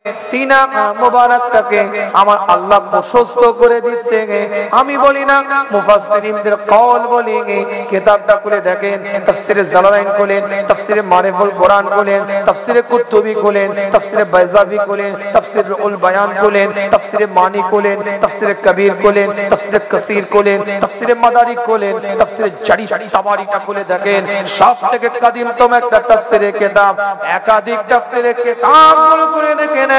সিনা মুবারকটাকে আমার আল্লাহ প্রশস্ত করে দিচ্ছে। আমি বলি না, মুফাসসিরিনদের কওল বলি। কিতাবটা খুলে দেখেন, তাফসীরে জালালাইন খুলেন, তাফসীরে মারিফুল কোরআন খুলেন, তাফসীরে কুতুবী খুলেন, তাফসীরে বাইজাবি খুলেন, তাফসীরে উল বায়ান খুলেন, তাফসীরে মানি খুলেন, তাফসীরে কবির খুলেন, তাফসীরে কাসীর খুলেন, তাফসীরে মাদারিক খুলেন, তাফসীরে জারি তাবারিটা খুলে দেখেন। সবথেকে কাদিমতম একটা তাফসীরে কিতাব, একাধিক তাফসীরে কিতাবগুলো খুলে দেখেন।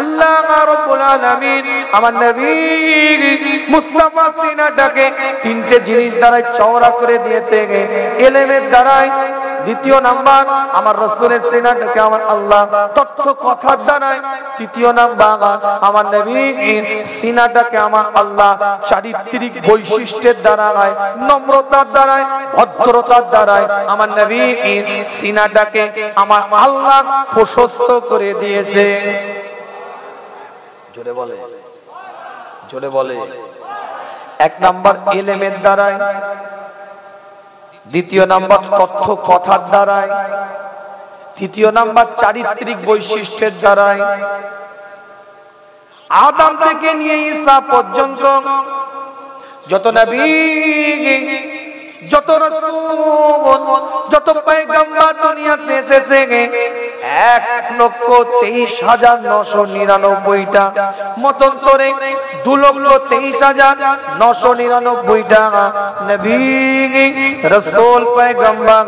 আল্লাহ রাব্বুল আলামিন আমার নবী মুস্তাফা সিনাটাকে তিনটে জিনিস দ্বারা চওড়া করে দিয়েছে। ইলমের দ্বারাই, দ্বিতীয় নাম্বার আমার রাসূলের সিনাটাকে আমার আল্লাহ তথ্য কথার দ্বারাই, তৃতীয় নাম্বার আমার নবী সিনাটাকে আমার আল্লাহ চারিত্রিক বৈশিষ্ট্যের দ্বারাই, নম্রতার দ্বারাই, ভদ্রতার দ্বারাই আমার নবী সিনাটাকে আমার আল্লাহ প্রশস্ত করে দিয়েছে। জোরে বলে, জোরে বলে। এক নাম্বার ইলমের দ্বারাই, দ্বিতীয় নাম্বার তথ্য কথার দ্বারাই, তৃতীয় নাম্বার চারিত্রিক বৈশিষ্ট্যের দ্বারাই। আদম থেকে নিয়ে ঈসা পর্যন্ত যত নবী, যত রাসূল, যত পয়গম্বর দুনিয়াতে এসেছে 1,23,999টা মতান্তরে 2,23,999টা নবী রাসূল পয়গম্বর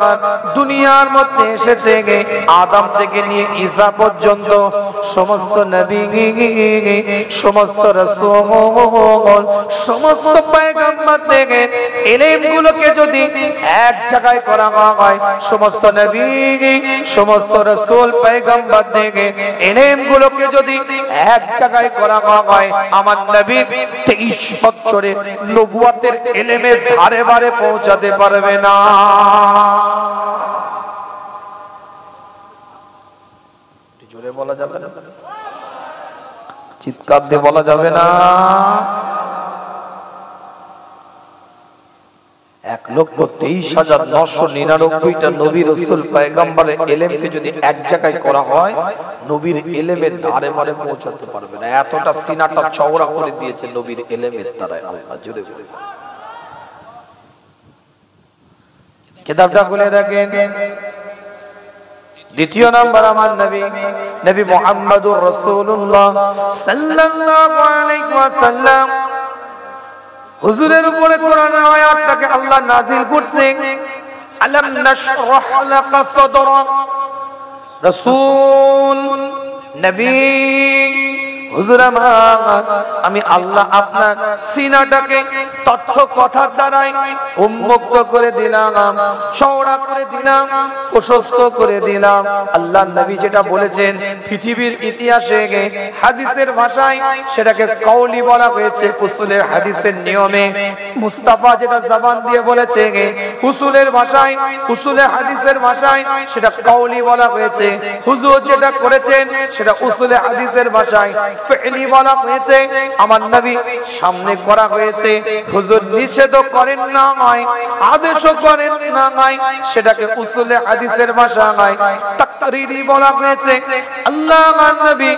দুনিয়ার মধ্যে এসেছে। আদম থেকে নিয়ে ঈসা পর্যন্ত সমস্ত নবী, সমস্ত রাসূল, সমস্ত পয়গম্বর থেকে ইলমগুলোকে যদি এক জায়গায় করা হয়, সমস্ত নবী, সমস্ত রাসূল পয়গম্বর থেকে ইলমগুলোকে যদি এক জায়গায় করা হয়, আমার নবী 23 বছরের নবুয়তের ইলমের ধারে ধারে পৌঁছাতে পারবে না। জোরে বলা যাবে না, চিৎকার দিয়ে বলা যাবে না। 1,23,999টা নবী রাসূল পয়গম্বরের ইলমকে যদি এক জায়গায় করা হয়, নবীর ইলমের ধারে ধারে পৌঁছাতে পারবে না। এতটা সিনাটা চওড়া করে দিয়েছে নবীর ইলমের দ্বারা আল্লাহ। জোরে বলে। কিতাবটা খুলে দেখেন, দ্বিতীয় নাম্বার আমার নবী, নবী মুহাম্মদুর রাসূলুল্লাহ সাল্লাল্লাহু আলাইহি ওয়াসাল্লাম হুজুরের উপরে কোরআনের আয়াতটাকে আল্লাহ নাযিল করছেন। আলাম নাশরাহ লাকা সাদরাক, রাসূল নবী হুজুর আমার, আমি আল্লাহ আপনার সিনাটাকে তথ্য কথার দ্বারাই উন্মুক্ত করে দিলাম, চওড়া করে দিলাম, প্রশস্ত করে দিলাম। আল্লাহ নবী যেটা বলেছেন পৃথিবীর ইতিহাসে হাদিসের ভাষায় সেটাকে কওলি বলা হয়েছে, উসুলের হাদিসের নিয়মে মুস্তাফা যেটা জবান দিয়ে বলেছে উসুলের ভাষায়, উসুলের হাদিসের ভাষায় সেটা কওলি বলা হয়েছে। হুজুর যেটা করেছেন সেটা উসুলের হাদিসের ভাষায় ফি'লি বলা হয়েছে। আমার নবী সামনে করা হয়েছে। হুজুর নিষেধ করেন না, আদেশও করেন না, সেটাকে উসুলে হাদিসের ভাষায় তাকরীরি বলা হয়েছে। আল্লাহ নবী,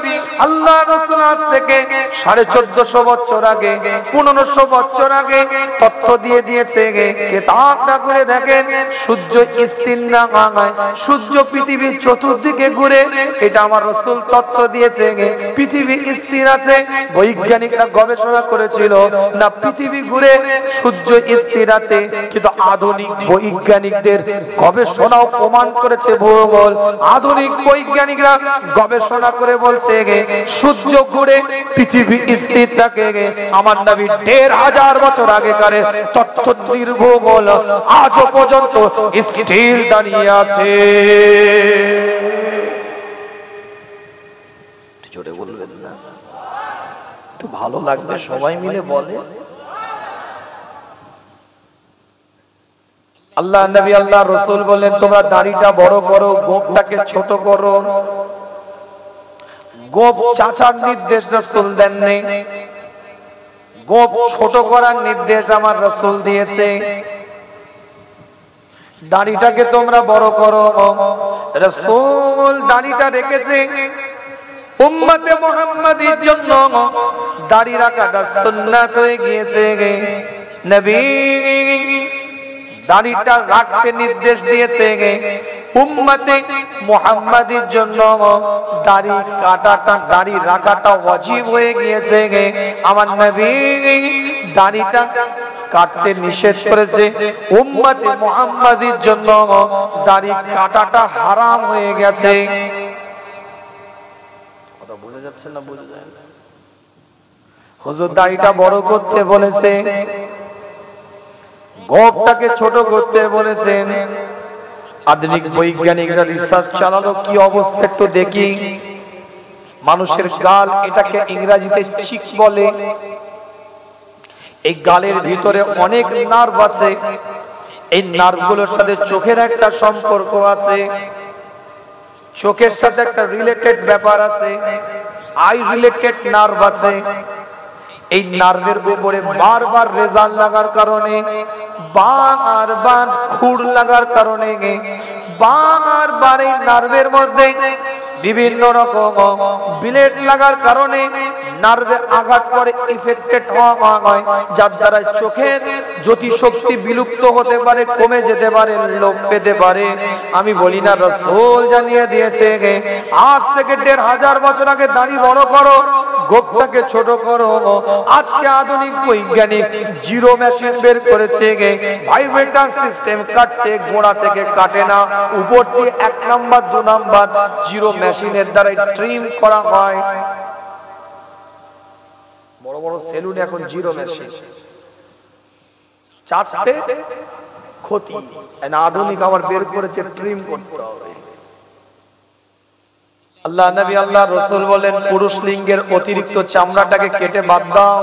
আল্লাহ রাসূল আজ থেকে 1450 বছর আগে, 1500 বছর আগে তথ্য দিয়ে দিয়েছে। কিতাবটা করে দেখেন, সূর্য স্থির না, সূর্য পৃথিবীর চতুর্দিকে ঘুরে, এটা আমার রাসূল তথ্য দিয়েছে। পৃথিবী স্থির আছে, বৈজ্ঞানিকরা গবেষণা করেছিল না পৃথিবী ঘুরে, সূর্য স্থির আছে। কিন্তু আধুনিক বৈজ্ঞানিকদের গবেষণাও প্রমাণ করেছে, ভূগোল আধুনিক বৈজ্ঞানিকরা গবেষণা করে বলছে সূর্য ঘুরে, পৃথিবী স্থির থাকে। আমার নবী 1500 বছর আগেকার তথ্য নির্ভূগোল আজও পর্যন্ত স্থির দাঁড়িয়ে আছে। জোরে বলবেন না, একটু ভালো লাগবে, সবাই মিলে বলে। আল্লাহ নবী, আল্লাহ রাসূল বলেন তোমরা দাড়িটা বড় করো, গোঁফটাকে ছোট করো। গোঁফ চাচার নির্দেশ রাসূল দেননি, গোঁফ ছোট করার নির্দেশ আমার রাসূল দিয়েছে। দাড়িটাকে তোমরা বড় করো। রাসূল দাড়িটা রেখেছে উম্মতে মুহাম্মাদীর জন্য দাড়ি রাখাটা সুন্নাত হয়ে গিয়েছে। নবী দাড়িটা রাখতে নির্দেশ দিয়েছে। উম্মতে মুহাম্মাদীর জন্য দাড়ি রাখাটা ওয়াজিব হয়ে গিয়েছে। আমার নবী দাড়িটা কাটতে নিষেধ করেছে। উম্মতে মুহাম্মাদীর জন্য দাড়ি কাটাটা হারাম হয়ে গেছে। কথা বুঝে যাচ্ছে না? বুঝে যায় না? হুজুর দাড়িটা বড় করতে বলেছে, গোঁফটাকে ছোট করতে বলেছেন। আধুনিক বৈজ্ঞানিকরা রিসার্চ চালালো, কি অবস্থা একটু দেখি। মানুষের গাল, এটাকে ইংরেজিতে চিক বলে। এই গালের ভিতরে অনেক নার্ভ আছে। এই নার্ভগুলোর সাথে চোখের একটা সম্পর্ক আছে। চোখের সাথে একটা রিলেটেড ব্যাপার আছে, আই রিলেটেড নার্ভ আছে। এই নার্ভের উপরে বারবার রেজাল্ট লাগার কারণে, বারবার খুর লাগার কারণে, বারবার এই নার্ভের মধ্যে বিভিন্ন রকম ব্লেড লাগার কারণে নার্ভে আঘাত করে ইফেক্টেড হওয়া হয়, যার দ্বারা চোখের জ্যোতি শক্তি বিলুপ্ত হতে পারে, কমে যেতে পারে, লোপ পেতে পারে। আমি বলি না, রাসূল জানিয়ে দিয়েছে আজ থেকে ১৫০০ বছর আগে দাড়ি বড় করো, গোঁফটাকে ছোট করো। আজকে আধুনিক বৈজ্ঞানিক জিরো মেশিন বের করেছে, ভাইব্রেটর সিস্টেম কাটছে, গোড়া থেকে কাটে না, উপর দিয়ে ১ নাম্বার ২ নাম্বার জিরো মেশিনের দ্বারা ট্রিম করা হয়। বড় বড় সেলুনে এখন জিরো মেশিন, চারটে ক্ষতি। আধুনিক আবার বের করেছে ট্রিম করতে হবে। আল্লাহ নবী আল্লাহ রাসূল বলেন, পুরুষ লিঙ্গের অতিরিক্ত চামড়াটাকে কেটে বাদ দাও।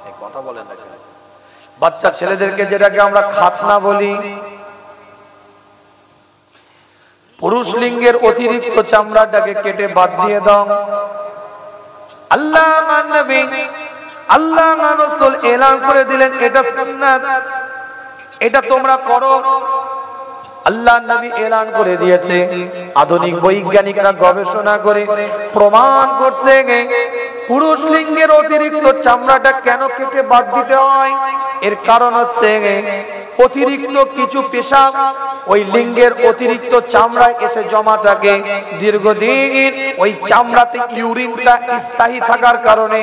এই কথা বলেন না? বাচ্চা ছেলেদেরকে যেটাকে আমরা খাতনা বলি, পুরুষ লিঙ্গের অতিরিক্ত চামড়াটাকে কেটে বাদ দিয়ে দাও। আল্লাহ নবী আল্লাহ রাসূল এলান করে দিলেন, এটা সুন্নাত, এটা তোমরা করো। আল্লাহ নবী এলান করে দিয়েছে। আধুনিক বৈজ্ঞানিকরা গবেষণা করে প্রমাণ করছে পুরুষ লিঙ্গের অতিরিক্ত চামড়াটা কেন কেটে বাদ দিতে হয়। এর কারণ হচ্ছে অতিরিক্ত কিছু পেশাব ওই লিঙ্গের অতিরিক্ত চামড়ায় এসে জমা থাকে দীর্ঘদিন। ওই চামড়াতে ইউরিনটা স্থায়ী থাকার কারণে,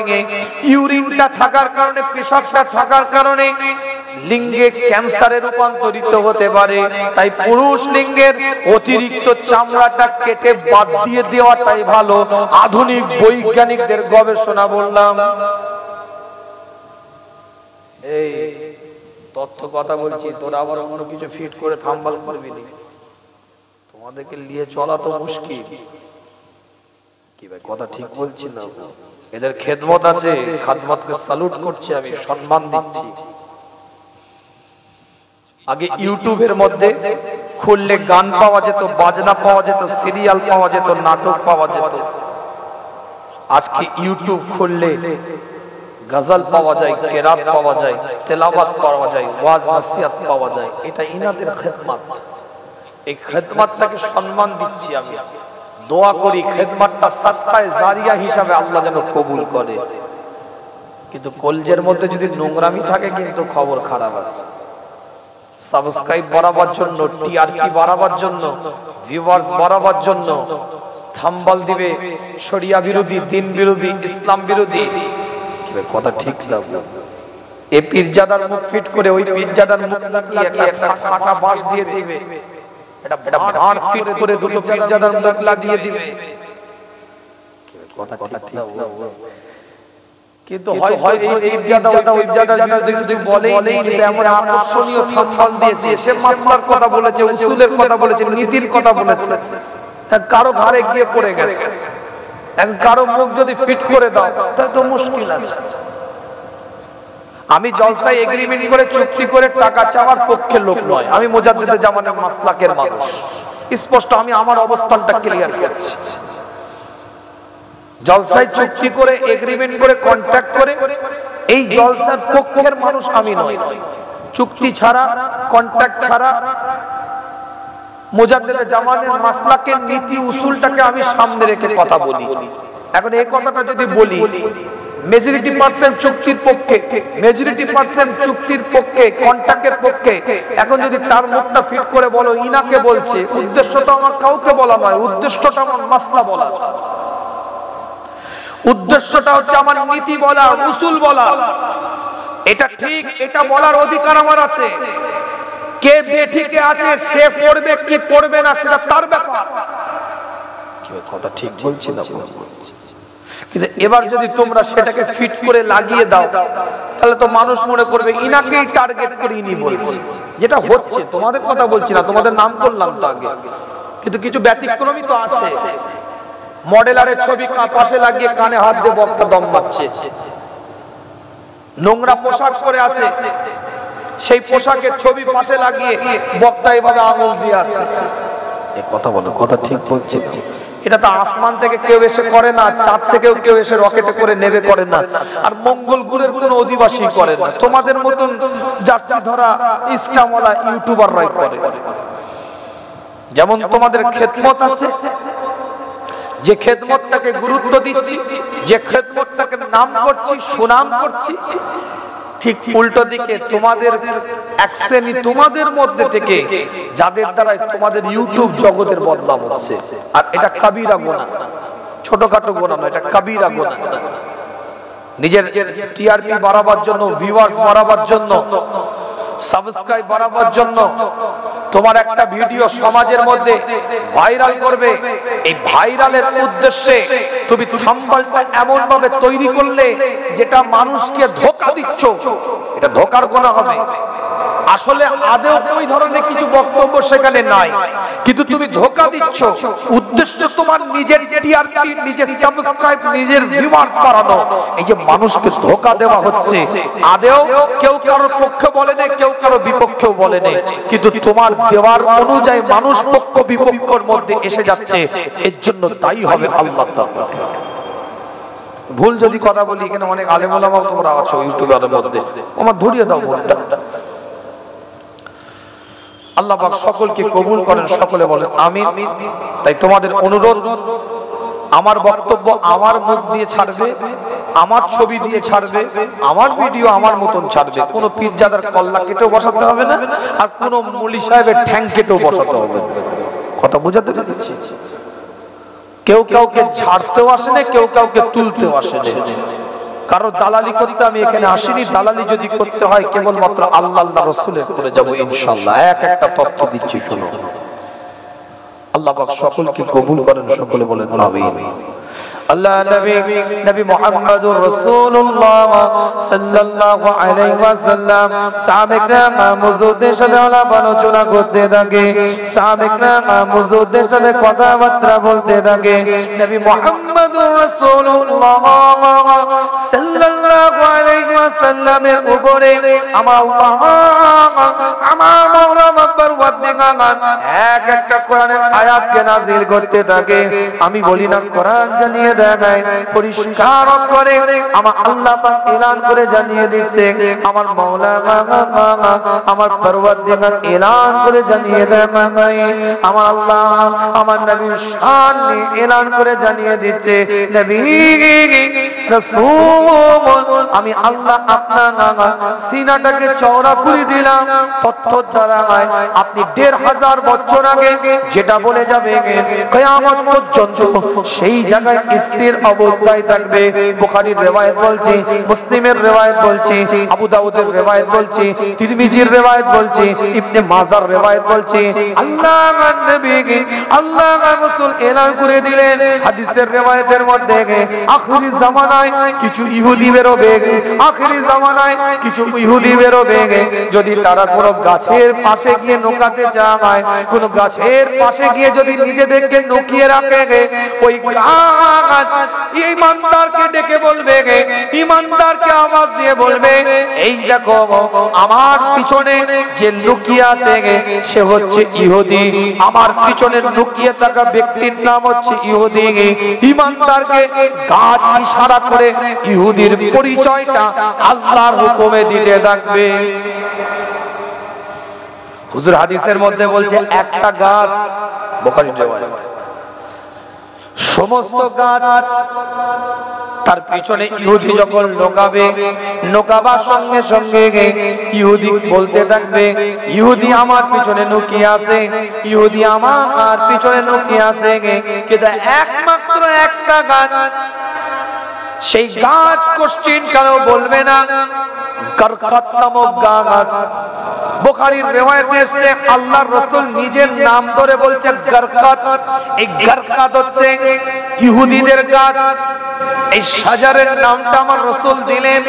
ইউরিনটা থাকার কারণে, পেশাবটা থাকার কারণে লিঙ্গে ক্যান্সারে রূপান্তরিত হতে পারে। তাই পুরুষ লিঙ্গের অতিরিক্ত চামড়াটা কেটে বাদ দিয়ে দেওয়াটাই ভালো। আধুনিক বৈজ্ঞানিকদের গবেষণা বললাম। এই তথ্য কথা বলছি, তোরা আবার অন্য কিছু ফিট করে থাম্বাল করবি না। তোমাদেরকে নিয়ে চলা তো মুশকিল। কি ভাই, কথা ঠিক বলছি না? এদের খেদমত আছে, খেদমতকে স্যালুট করছি আমি, সম্মান দিচ্ছি। আগে ইউটিউবের মধ্যে খুললে গান পাওয়া যেত, বাজনা পাওয়া যেত, সিরিয়াল পাওয়া যেত, নাটক পাওয়া যেত। আজকে ইউটিউব খুললে গজল পাওয়া যায়, কেরাত পাওয়া যায়, তেলাওয়াত পাওয়া যায়, ওয়াজ নসিহত পাওয়া যায়। এটা ইনাদের খেদমত। এই খেদমতটাকে সম্মান দিচ্ছি আমি। দোয়া করি খেদমতটা সাদকায়ে জারিয়া হিসাবে আল্লাহ যেন কবুল করে। কিন্তু কলজের মধ্যে যদি নোংরামি থাকে, কিন্তু খবর খারাপ আছে। সাবস্ক্রাইব বাড়াবার জন্য, টিআরপি বাড়াবার জন্য, ভিউয়ার্স বাড়াবার জন্য থাম্বল দিবে শরিয়া বিরোধী, দিন বিরোধী, ইসলাম বিরোধী। কথা ঠিক না? এই পীরজাদার মুখ ফিট করে ওই পীরজাদার মুখ লাগিয়ে একটা কাটা বাঁশ দিয়ে দিবে, এটা ভাঁড় ফিট করে দুটো পীরজাদার মুখ লাগিয়ে দিবে। কথা ঠিক না? কিন্তু হয় এই পীরজাদা ওটা ওই পীরজাদার বিরুদ্ধে কিছু বলেই নেই, এমন আকর্ষণীয় থাম্বল দিয়েছে, সে মাসলার কথা বলেছে, উসুলের কথা বলেছে, নীতির কথা বলেছে। কারো ঘরে গিয়ে পড়ে গেছে। কারো মুখ যদি ফিট করে দাও তাহলে তো মুশকিল আছে। আমি জলসায় এগ্রিমেন্ট করে চুক্তি করে টাকা চাওয়ার পক্ষের লোক নয়। আমি মুজাদ্দিদে জামানের মাসলাকের মানুষ। স্পষ্ট আমি আমার অবস্থানটা ক্লিয়ার করছি। জলসায় চুক্তি করে, এগ্রিমেন্ট করে, কন্ট্রাক্ট করে এই জলসার পক্ষের মানুষ আমি নয়। চুক্তি ছাড়া, কন্ট্রাক্ট ছাড়া মুজাদ্দিদে জামানের মাসলাকের নীতি উসুলটাকে আমি সামনে রেখে কথা বলি। এখন এই কথাটা যদি বলি মেজরিটি পার্সেন্ট চুক্তির পক্ষে, মেজরিটি পার্সেন্ট চুক্তির পক্ষে, কন্ট্রাক্টের পক্ষে, এখন যদি তার মুখটা ফিট করে বলো ইনাকে বলছে, উদ্দেশ্যটা আমার কাউকে বলা নয়, উদ্দেশ্যটা আমার মাসলা বলা, উদ্দেশ্যটা হচ্ছে আমার নীতি বলা, উসুল বলা। এটা ঠিক, এটা বলার অধিকার আমার আছে। কে বেঠিকে আছে সে পড়বে কি পড়বে না সেটা তার ব্যাপার। কি কথা ঠিক বলছি না? কিন্তু এবার যদি তোমরা সেটাকে ফিট করে লাগিয়ে দাও তাহলে তো মানুষ মনে করবে ইনাকেই টার্গেট করে ইনি বলছে, যেটা হচ্ছে। তোমাদের কথা বলছি না, তোমাদের নাম করলাম তো আগে, কিন্তু কিছু ব্যতিক্রমী তো আছে। মডেলারের ছবি পাশে লাগিয়ে কানে হাত দিয়ে বক্তা দম মারছে, নোংরা পোশাক পরে আছে, সেই পোশাকের ছবি পাশে লাগিয়ে বক্তা এভাবে আঙুল দিয়ে আছে। এই কথা বলো, কথা ঠিক বলছে? এটা তো আসমান থেকে কেউ এসে করে না, চাঁদ থেকেও কেউ এসে রকেটে করে নেবে করে না, আর মঙ্গল গ্রহের কোনো অধিবাসী করে না। তোমাদের মতন জার্সি ধরা ইসলামওয়ালা ইউটিউবাররাই করে। যেমন তোমাদের খেদমত আছে, যে খেদমতটাকে গুরুত্ব দিচ্ছি, যে খেদমতটাকে নাম করছি, সুনাম করছি, ঠিক উল্টো দিকে তোমাদের এক শ্রেণী তোমাদের মধ্যে থেকে যাদের দ্বারা তোমাদের ইউটিউব জগতের বদনাম হচ্ছে। আর এটা কাবিরা গুনাহ, ছোটখাটো গুনাহ নয়, এটা কাবিরা গুনাহ। নিজের টিআরপি বাড়াবার জন্য, ভিউয়ার্স বাড়াবার জন্য, সাবস্ক্রাইব বাড়াবার জন্য তোমার একটা ভিডিও সমাজের মধ্যে ভাইরাল করবে। এই ভাইরালের উদ্দেশ্যে তুমি থাম্বনেলটা এমন ভাবে তৈরি করলে যেটা মানুষকে ধোঁকা দিচ্ছ, এটা ধোঁকার গুনাহ হবে। আসলে আদৌ ওই ধরনের কিছু বক্তব্য সেখানে নাই, কিন্তু তুমি ধোঁকা দিচ্ছ। উদ্দেশ্য তোমার নিজের টিআরপি, নিজের সাবস্ক্রাইব, নিজের ভিউয়ার্স বাড়ানো। এই যে মানুষকে ধোঁকা দেওয়া হচ্ছে, আদৌ কেউ কারোর পক্ষে বলে না, কেউ কারো বিপক্ষেও বলে না, কিন্তু তোমার দেওয়ার অনুযায়ী মানুষ পক্ষ বিপক্ষের মধ্যে এসে যাচ্ছে। এর জন্য দায়ী হবে আল্লাহ তাআলা। ভুল যদি কথা বলি, এখানে অনেক আলেম ওলামাও তোমরা আছো ইউটিউবের মধ্যে, আমার ধরিয়ে দাও ভুলটা। আল্লাহ পাক সকলকে কবুল করেন, সকলে বলেন আমিন। তাই তোমাদের অনুরোধ, আমার বক্তব্য আমার মুখ দিয়ে ছাড়বে, আমার ছবি দিয়ে ছাড়বে, আমার ভিডিও আমার মতন ছাড়বে। কোন পীরজাদার কল্লা কেটেও বসাতে হবে না, আর কোন মুলি সাহেবের ঠ্যাং কেটেও বসাতে হবে না। কথা বুঝাতে পেরেছি? কেউ কাউকে ছাড়তেও আসে না, কেউ কাউকে তুলতেও আসে না। কারো দালালি করতে আমি এখানে আসিনি। দালালি যদি করতে হয় কেবলমাত্র আল্লাহ আল্লাহ রাসূলের করে যাব ইনশাআল্লাহ। এক একটা তথ্য দিচ্ছি, শুনো। আল্লাহ পাক সকলকে কবুল করেন, সকলে বলেন আমিন। আল্লাহ নবী মুহাম্মদুর রাসূলুল্লাহ সাল্লাল্লাহু আলাইহি ওয়াসাল্লাম সাহাবায়ে মুজুদের সাথে আলোচনা করতে থাকে, সাহাবায়ে মুজুদের সাথে কথাবার্তা বলতে থাকে। নবী মুহাম্মদুর রাসূলুল্লাহ সাল্লাল্লাহু আলাইহি ওয়াসাল্লামের উপরে আমার মাওলা পরওয়ারদিগার এক একটা কোরআনের আয়াতকে নাযিল করতে থাকে। আমি বলি না, কোরআন জানিয়ে দেখায়, পরিষ্কার করে আমার আল্লাহ পাক এলান করে জানিয়ে দিচ্ছে। আমার মাওলা আমার পরওয়ারদিগার এলান করে জানিয়ে দেখায়। আমার আল্লাহ আমার নবীর শান এলান করে জানিয়ে দিচ্ছে, নবী রাসূল আমি আল্লাহ আপনার সিনাটাকে চওড়া করে দিলাম তথ্য দ্বারা। আপনি ১৫০০ বছর আগে যেটা বলে যাবে কিয়ামত পর্যন্ত সেই জায়গায় স্থির অবস্থায় থাকবে। বুখারীর riwayat বলছি, মুসলিমের riwayat বলছি, আবু দাউদের riwayat বলছি, তিরমিজির riwayat বলছি, ইবনে মাজার riwayat বলছি। আল্লাহর নবী আল্লাহর রাসূল এলান করে দিলেন হাদিসের riwayatের মধ্যে, আখিরি জামানায় কিছু ইহুদি বেরোবে, আখিরি জামানায় কিছু ইহুদি বেরোবে। যদি তারা কোনো গাছের পাশে গিয়ে নোকাতে চায়, কোন গাছের পাশে গিয়ে যদি নিজেদেরকে নুকিয়ে রাখে, ওই গাছ ঈমানদারকে ডেকে বলবে, ঈমানদারকে আওয়াজ দিয়ে বলবে, এই দেখো আমার পিছনে যে লুকিয়ে আছে সে হচ্ছে ইহুদি, আমার পিছনে লুকিয়ে থাকা ব্যক্তির নাম হচ্ছে ইহুদি। ঈমানদারকে গাছ ইশারা করে ইহুদির পরিচয়টা আল্লাহর হুকুমে দিতে থাকবে। হুজুর হাদিসের মধ্যে বলছে একটা গাছ, বুখারীর riwayat, সমস্ত গাছ তার পিছনে ইহুদি যখন লোকাবে, লোকাবার সঙ্গে সঙ্গে ইহুদি বলতে থাকবে, ইহুদি আমার পিছনে লুকিয়ে আছে, ইহুদি আমার পিছনে লুকিয়ে আছে। কিন্তু একমাত্র একটা গাছ, সেই গাছ কোশ্চিন কারো বলবে না, গরকাত নামক গাছ। বুখারীর রিওয়ায়াতে এসেছে আল্লাহর রাসূল নিজের নাম ধরে বলছেন গরকাত। এই গরকাত হচ্ছে ইহুদিদের গাছ। এই শাজারের নামটা আমার রাসূল দিলেন,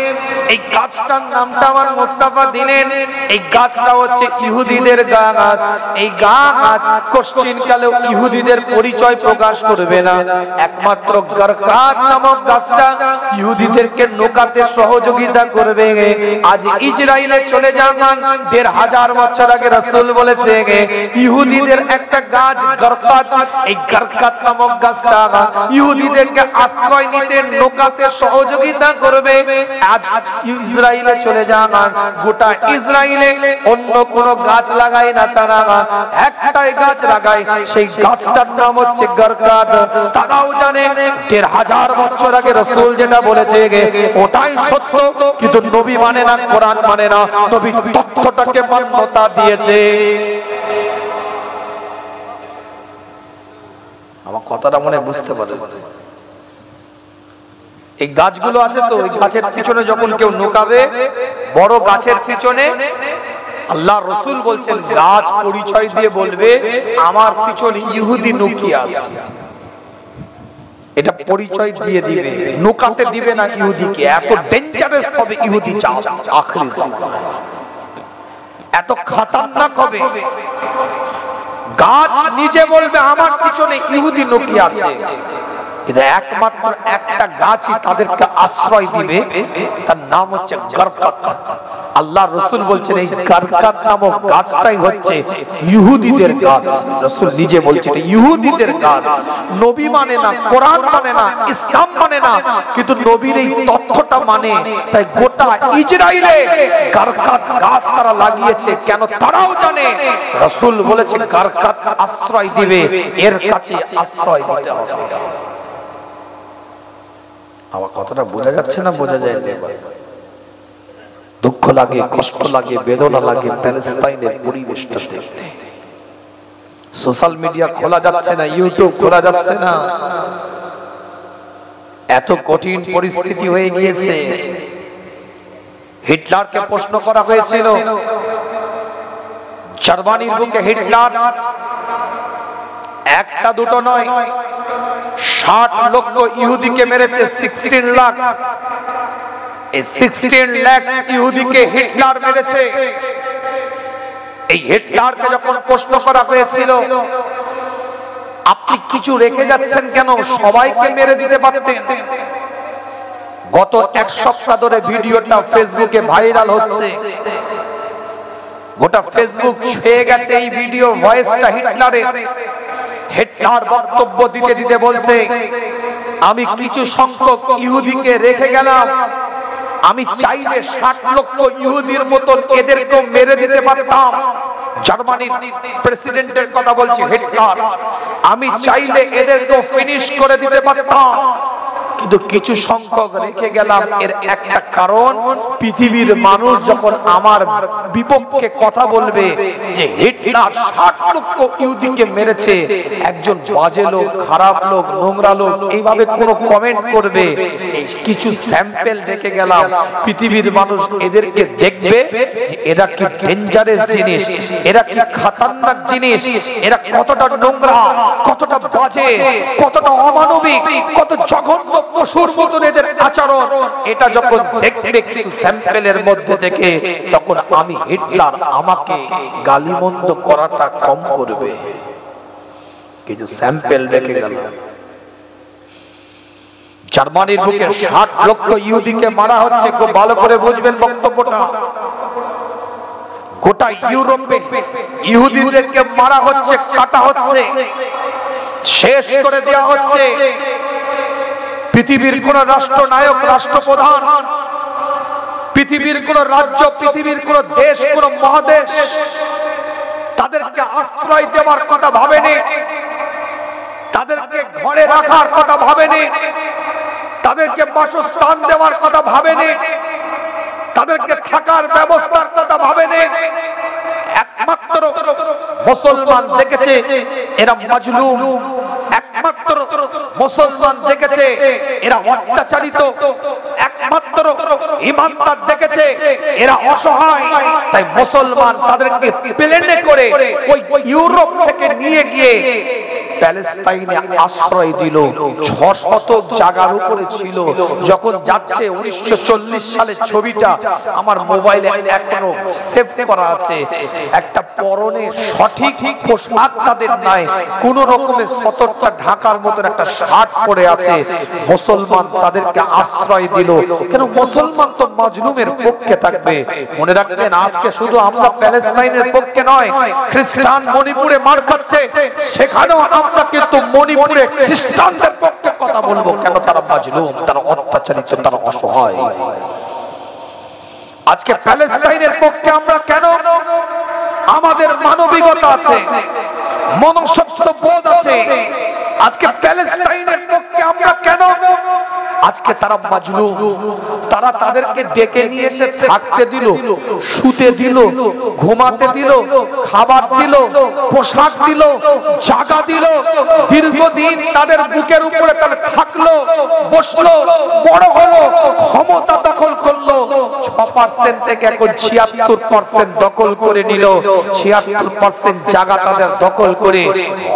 এই গাছটার নামটা আমার মুস্তাফা দিলেন। এই গাছটা হচ্ছে ইহুদিদের গাছ। এই গাছ কোশ্চিন কালেও ইহুদিদের পরিচয় প্রকাশ করবে না। একমাত্র গরকাত নামক গাছটা ইহুদিদেরকে নোকাতে সহযোগিতা করবে। আজ ইসরায়েলে চলে যান, ১৫০০ বছর আগে রাসূল বলেছে ইহুদিদের একটা গাছ গরকাত। এই গরকাত নামক গাছটা ইহুদিদেরকে আশ্রয় নিতে নোকাতে সহযোগিতা করবে। আজ ইসরায়েলে চলে যান, গোটা ইসরায়েলে অন্য কোন গাছ লাগায় না, তারা একটাই গাছ লাগায়, সেই গাছটার নাম হচ্ছে গরকাত। তারাও জানে ১৫০০ বছর আগে রাসূল যেটা বলেছে ওটাই সত্য, কিন্তু নবী মানে না, কোরআন মানে না, নবী তথ্যটাকে মান্যতা দিয়েছে। আমার কথাটা মনে বুঝতে পারে? এই গাছগুলো আছে তো, এই গাছের পিছনে যখন কেউ নুকাবে, বড় গাছের পিছনে আল্লাহ রাসূল বলছেন গাছ পরিচয় দিয়ে বলবে আমার পিছনে ইহুদি লুকিয়ে আছে। এটা পরিচয় দিয়ে দিবে, নুকাতে দিবে না ইহুদিকে। এত ডেঞ্জারাস হবে ইহুদি জাত আখিরি জামানায়, এত খতরনাক হবে। গাছ নিজে বলবে আমার পিছনে ইহুদি লুকিয়ে আছে। এটা একমাত্র একটা গাছই তাদেরকে আশ্রয় দিবে, তার নাম হচ্ছে গরকাত। আল্লাহ রাসূল বলছেন এই গরকাত নামক গাছটাই হচ্ছে ইহুদিদের গাছ। রাসূল নিজে বলছেন এটা ইহুদিদের গাছ। নবী মানে না, কোরআন মানে না, ইসলাম মানে না, কিন্তু নবীর এই তথ্যটা মানে। তাই গোটা ইসরায়েলে গরকাত গাছ তারা লাগিয়েছে। কেন? তারাও জানে রাসূল বলেছেন গরকাত আশ্রয় দিবে, এর কাছে আশ্রয় দিতে হবে। আমার কথাটা বোঝা যাচ্ছে না? বোঝা যায় না? দুঃখ লাগে, কষ্ট লাগে, বেদনা লাগে প্যালেস্তাইনের পরিবেশটা দেখতে। সোশ্যাল মিডিয়া খোলা যাচ্ছে না, ইউটিউব খোলা যাচ্ছে না, এত কঠিন পরিস্থিতি হয়ে গিয়েছে। হিটলারকে প্রশ্ন করা হয়েছিল, জার্মানির বুকে হিটলার একটা দুটো নয় ৬০ লক্ষ ইহুদিকে মেরেছে, 16 লাখ। এই 16 লাখ ইহুদিকে হিটলার মেরেছে। এই হিটলারকে যখন প্রশ্ন করা হয়েছিল আপনি কিছু রেখে যাচ্ছেন কেন, সবাইকে মেরে দিতে পারতেন। গত এক সপ্তাহ ধরে ভিডিওটা ফেসবুকে ভাইরাল হচ্ছে, গোটা ফেসবুক ছুঁয়ে গেছে এই ভিডিও ভয়েসটা হিটলারের। হিটলার বক্তব্য দিতে দিতে বলছে আমি কিছু সংখ্যক ইহুদিকে রেখে গেলাম, আমি চাইলে ৬০ লক্ষ ইহুদির মতন এদেরকেও মেরে দিতে পারতাম। জার্মানির প্রেসিডেন্টের কথা বলছি হিটলার, আমি চাইলে এদেরকেও ফিনিশ করে দিতে পারতাম, কিন্তু কিছু সংখ্যক রেখে গেলাম। এর একটা কারণ, পৃথিবীর মানুষ যখন আমার বিপক্ষে কথা বলবে যে হিটলার ৬০ লক্ষ ইহুদিকে মেরেছে, একজন বাজে লোক, খারাপ লোক, নোংরা লোক এইভাবে কোন কমেন্ট করবে, এই কিছু স্যাম্পল রেখে গেলাম। পৃথিবীর মানুষ এদেরকে দেখবে যে এরা কি ডেঞ্জারাস জিনিস, এরা কি খতরনাক জিনিস, এরা কতটা নোংরা, কতটা বাজে, কতটা অমানবিক, কত জঘন্য পশুর মতন এদের আচরণ। এটা যখন দেখবে কিছু স্যাম্পলের মধ্যে থেকে, তখন আমি হিটলার আমাকে গালিমন্দ করাটা কম করবে। কিছু স্যাম্পল রেখে গেল। জার্মানির বুকে ৬০ লক্ষ ইহুদিকে মারা হচ্ছে, খুব ভালো করে বুঝবেন বক্তব্যটা। গোটা ইউরোপে ইহুদিদেরকে মারা হচ্ছে, কাটা হচ্ছে, শেষ করে দেওয়া হচ্ছে। পৃথিবীর কোন রাষ্ট্রনায়ক, রাষ্ট্রপ্রধান, পৃথিবীর কোন রাজ্য, পৃথিবীর কোন দেশ, কোন মহাদেশ তাদেরকে আশ্রয় দেওয়ার কথা ভাবেনি। তাদেরকে ঘরে রাখার কথা ভাবেনি, তাদেরকে বাসস্থান দেওয়ার কথা ভাবেনি, তাদেরকে থাকার ব্যবস্থার কথা ভাবেনি। একমাত্র মুসলমান দেখেছে এরা মাজলুম, একমাত্র মুসলমান দেখেছে এরা অত্যাচারিত, একমাত্র ইমানদার দেখেছে এরা অসহায়। তাই মুসলমান তাদেরকে প্লেনে করে ওই ইউরোপ থেকে নিয়ে গিয়ে প্যালেস্টাইনে আশ্রয় দিল। 600 জায়গার উপরে ছিল। যখন যাচ্ছে 1940 সালের ছবিটা আমার মোবাইলে এখনো সেভ করা আছে। একটা পরনে সঠিক পোশাক তাদের নাই, কোন রকমের সতর্কতা ঢাকার মতন একটা শার্ট পরে আছে। মুসলমান তাদেরকে আশ্রয় দিল। কেন? মুসলমান তো মাজলুমের পক্ষে থাকবে। মনে রাখবেন, আজকে শুধু আমরা প্যালেস্টাইনের পক্ষে নয়, খ্রিস্টান মণিপুরে মার খাচ্ছে, সেখানেও আমরা কিন্তু মণিপুরে খ্রিস্টানদের পক্ষে কথা বলবো। কেন? তারা মাজলুম, তারা অত্যাচারিত, তারা অসহায়। আজকে প্যালেস্টাইনের পক্ষে আমরা কেন? আমাদের মানবিকতা আছে, মনুষ্যত্ব বোধ আছে। আজকে প্যালেস্টাইনের পক্ষে আমরা কেন? আজকে তারা মাজলুম, তারা তাদেরকে ডেকে নিয়ে এসে থাকতে দিল, শুতে দিল, ঘুমাতে দিল, খাবার দিল, পোশাক দিল, জায়গা দিল। দীর্ঘদিন তাদের বুকের উপরে তারা থাকলো, বসলো, বড় হলো, ক্ষমতা দখল করলো। 6% থেকে এখন 76% দখল করে নিল। 76% জায়গা তাদের দখল করে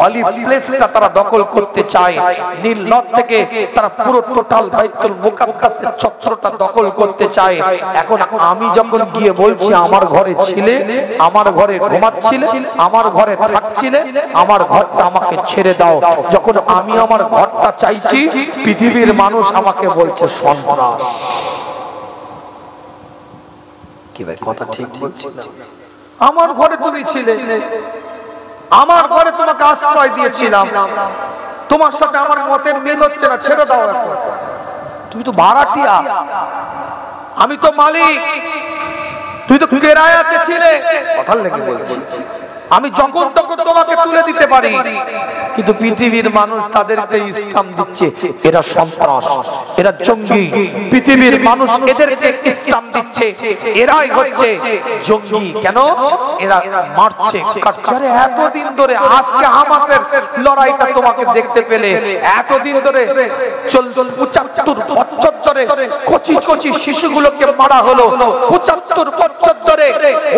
অলিভ প্লেসটা তারা দখল করতে চায়। নীল নদ থেকে তারা পুরো টোটাল বাইতুল মুকাদ্দাসের চত্বরটা দখল করতে চায়। এখন আমি যখন গিয়ে বলছি আমার ঘরে ছিলে, আমার ঘরে ঘুমাচ্ছিলে, আমার ঘরে থাকছিলে, আমার ঘরটা আমাকে ছেড়ে দাও, যখন আমি আমার ঘরটা চাইছি, পৃথিবীর মানুষ আমাকে বলছে সন্ত্রাস। কি ভাই, কথা ঠিক বলছি? আমার ঘরে তুমি ছিলে, আমার ঘরে তোমাকে আশ্রয় দিয়েছিলাম, তোমার সাথে আমার মতের মিল হচ্ছে না, ছেড়ে দাও। এখন তুমি তো ভাড়াটিয়া, আমি তো মালিক, তুই তো কেরায়াতে ছিলে। কথার লেগে বলছি, আমি যখন তখন তোমাকে তুলে দিতে পারি, কিন্তু পৃথিবীর মানুষ তাদেরকে ইসলাম দিচ্ছে এরা সন্ত্রাস, এরা জঙ্গি। পৃথিবীর মানুষ এদেরকে ইসলাম দিচ্ছে, এরাই হচ্ছে জঙ্গি। কেন? এরা মারছে, কাটছে। এতদিন ধরে আজকে হামাসের লড়াইটা তোমাকে দেখতে পেলে, এতদিন ধরে 75 বছর ধরে কচি কচি শিশুগুলোকে মারা হলো। 75 বছর ধরে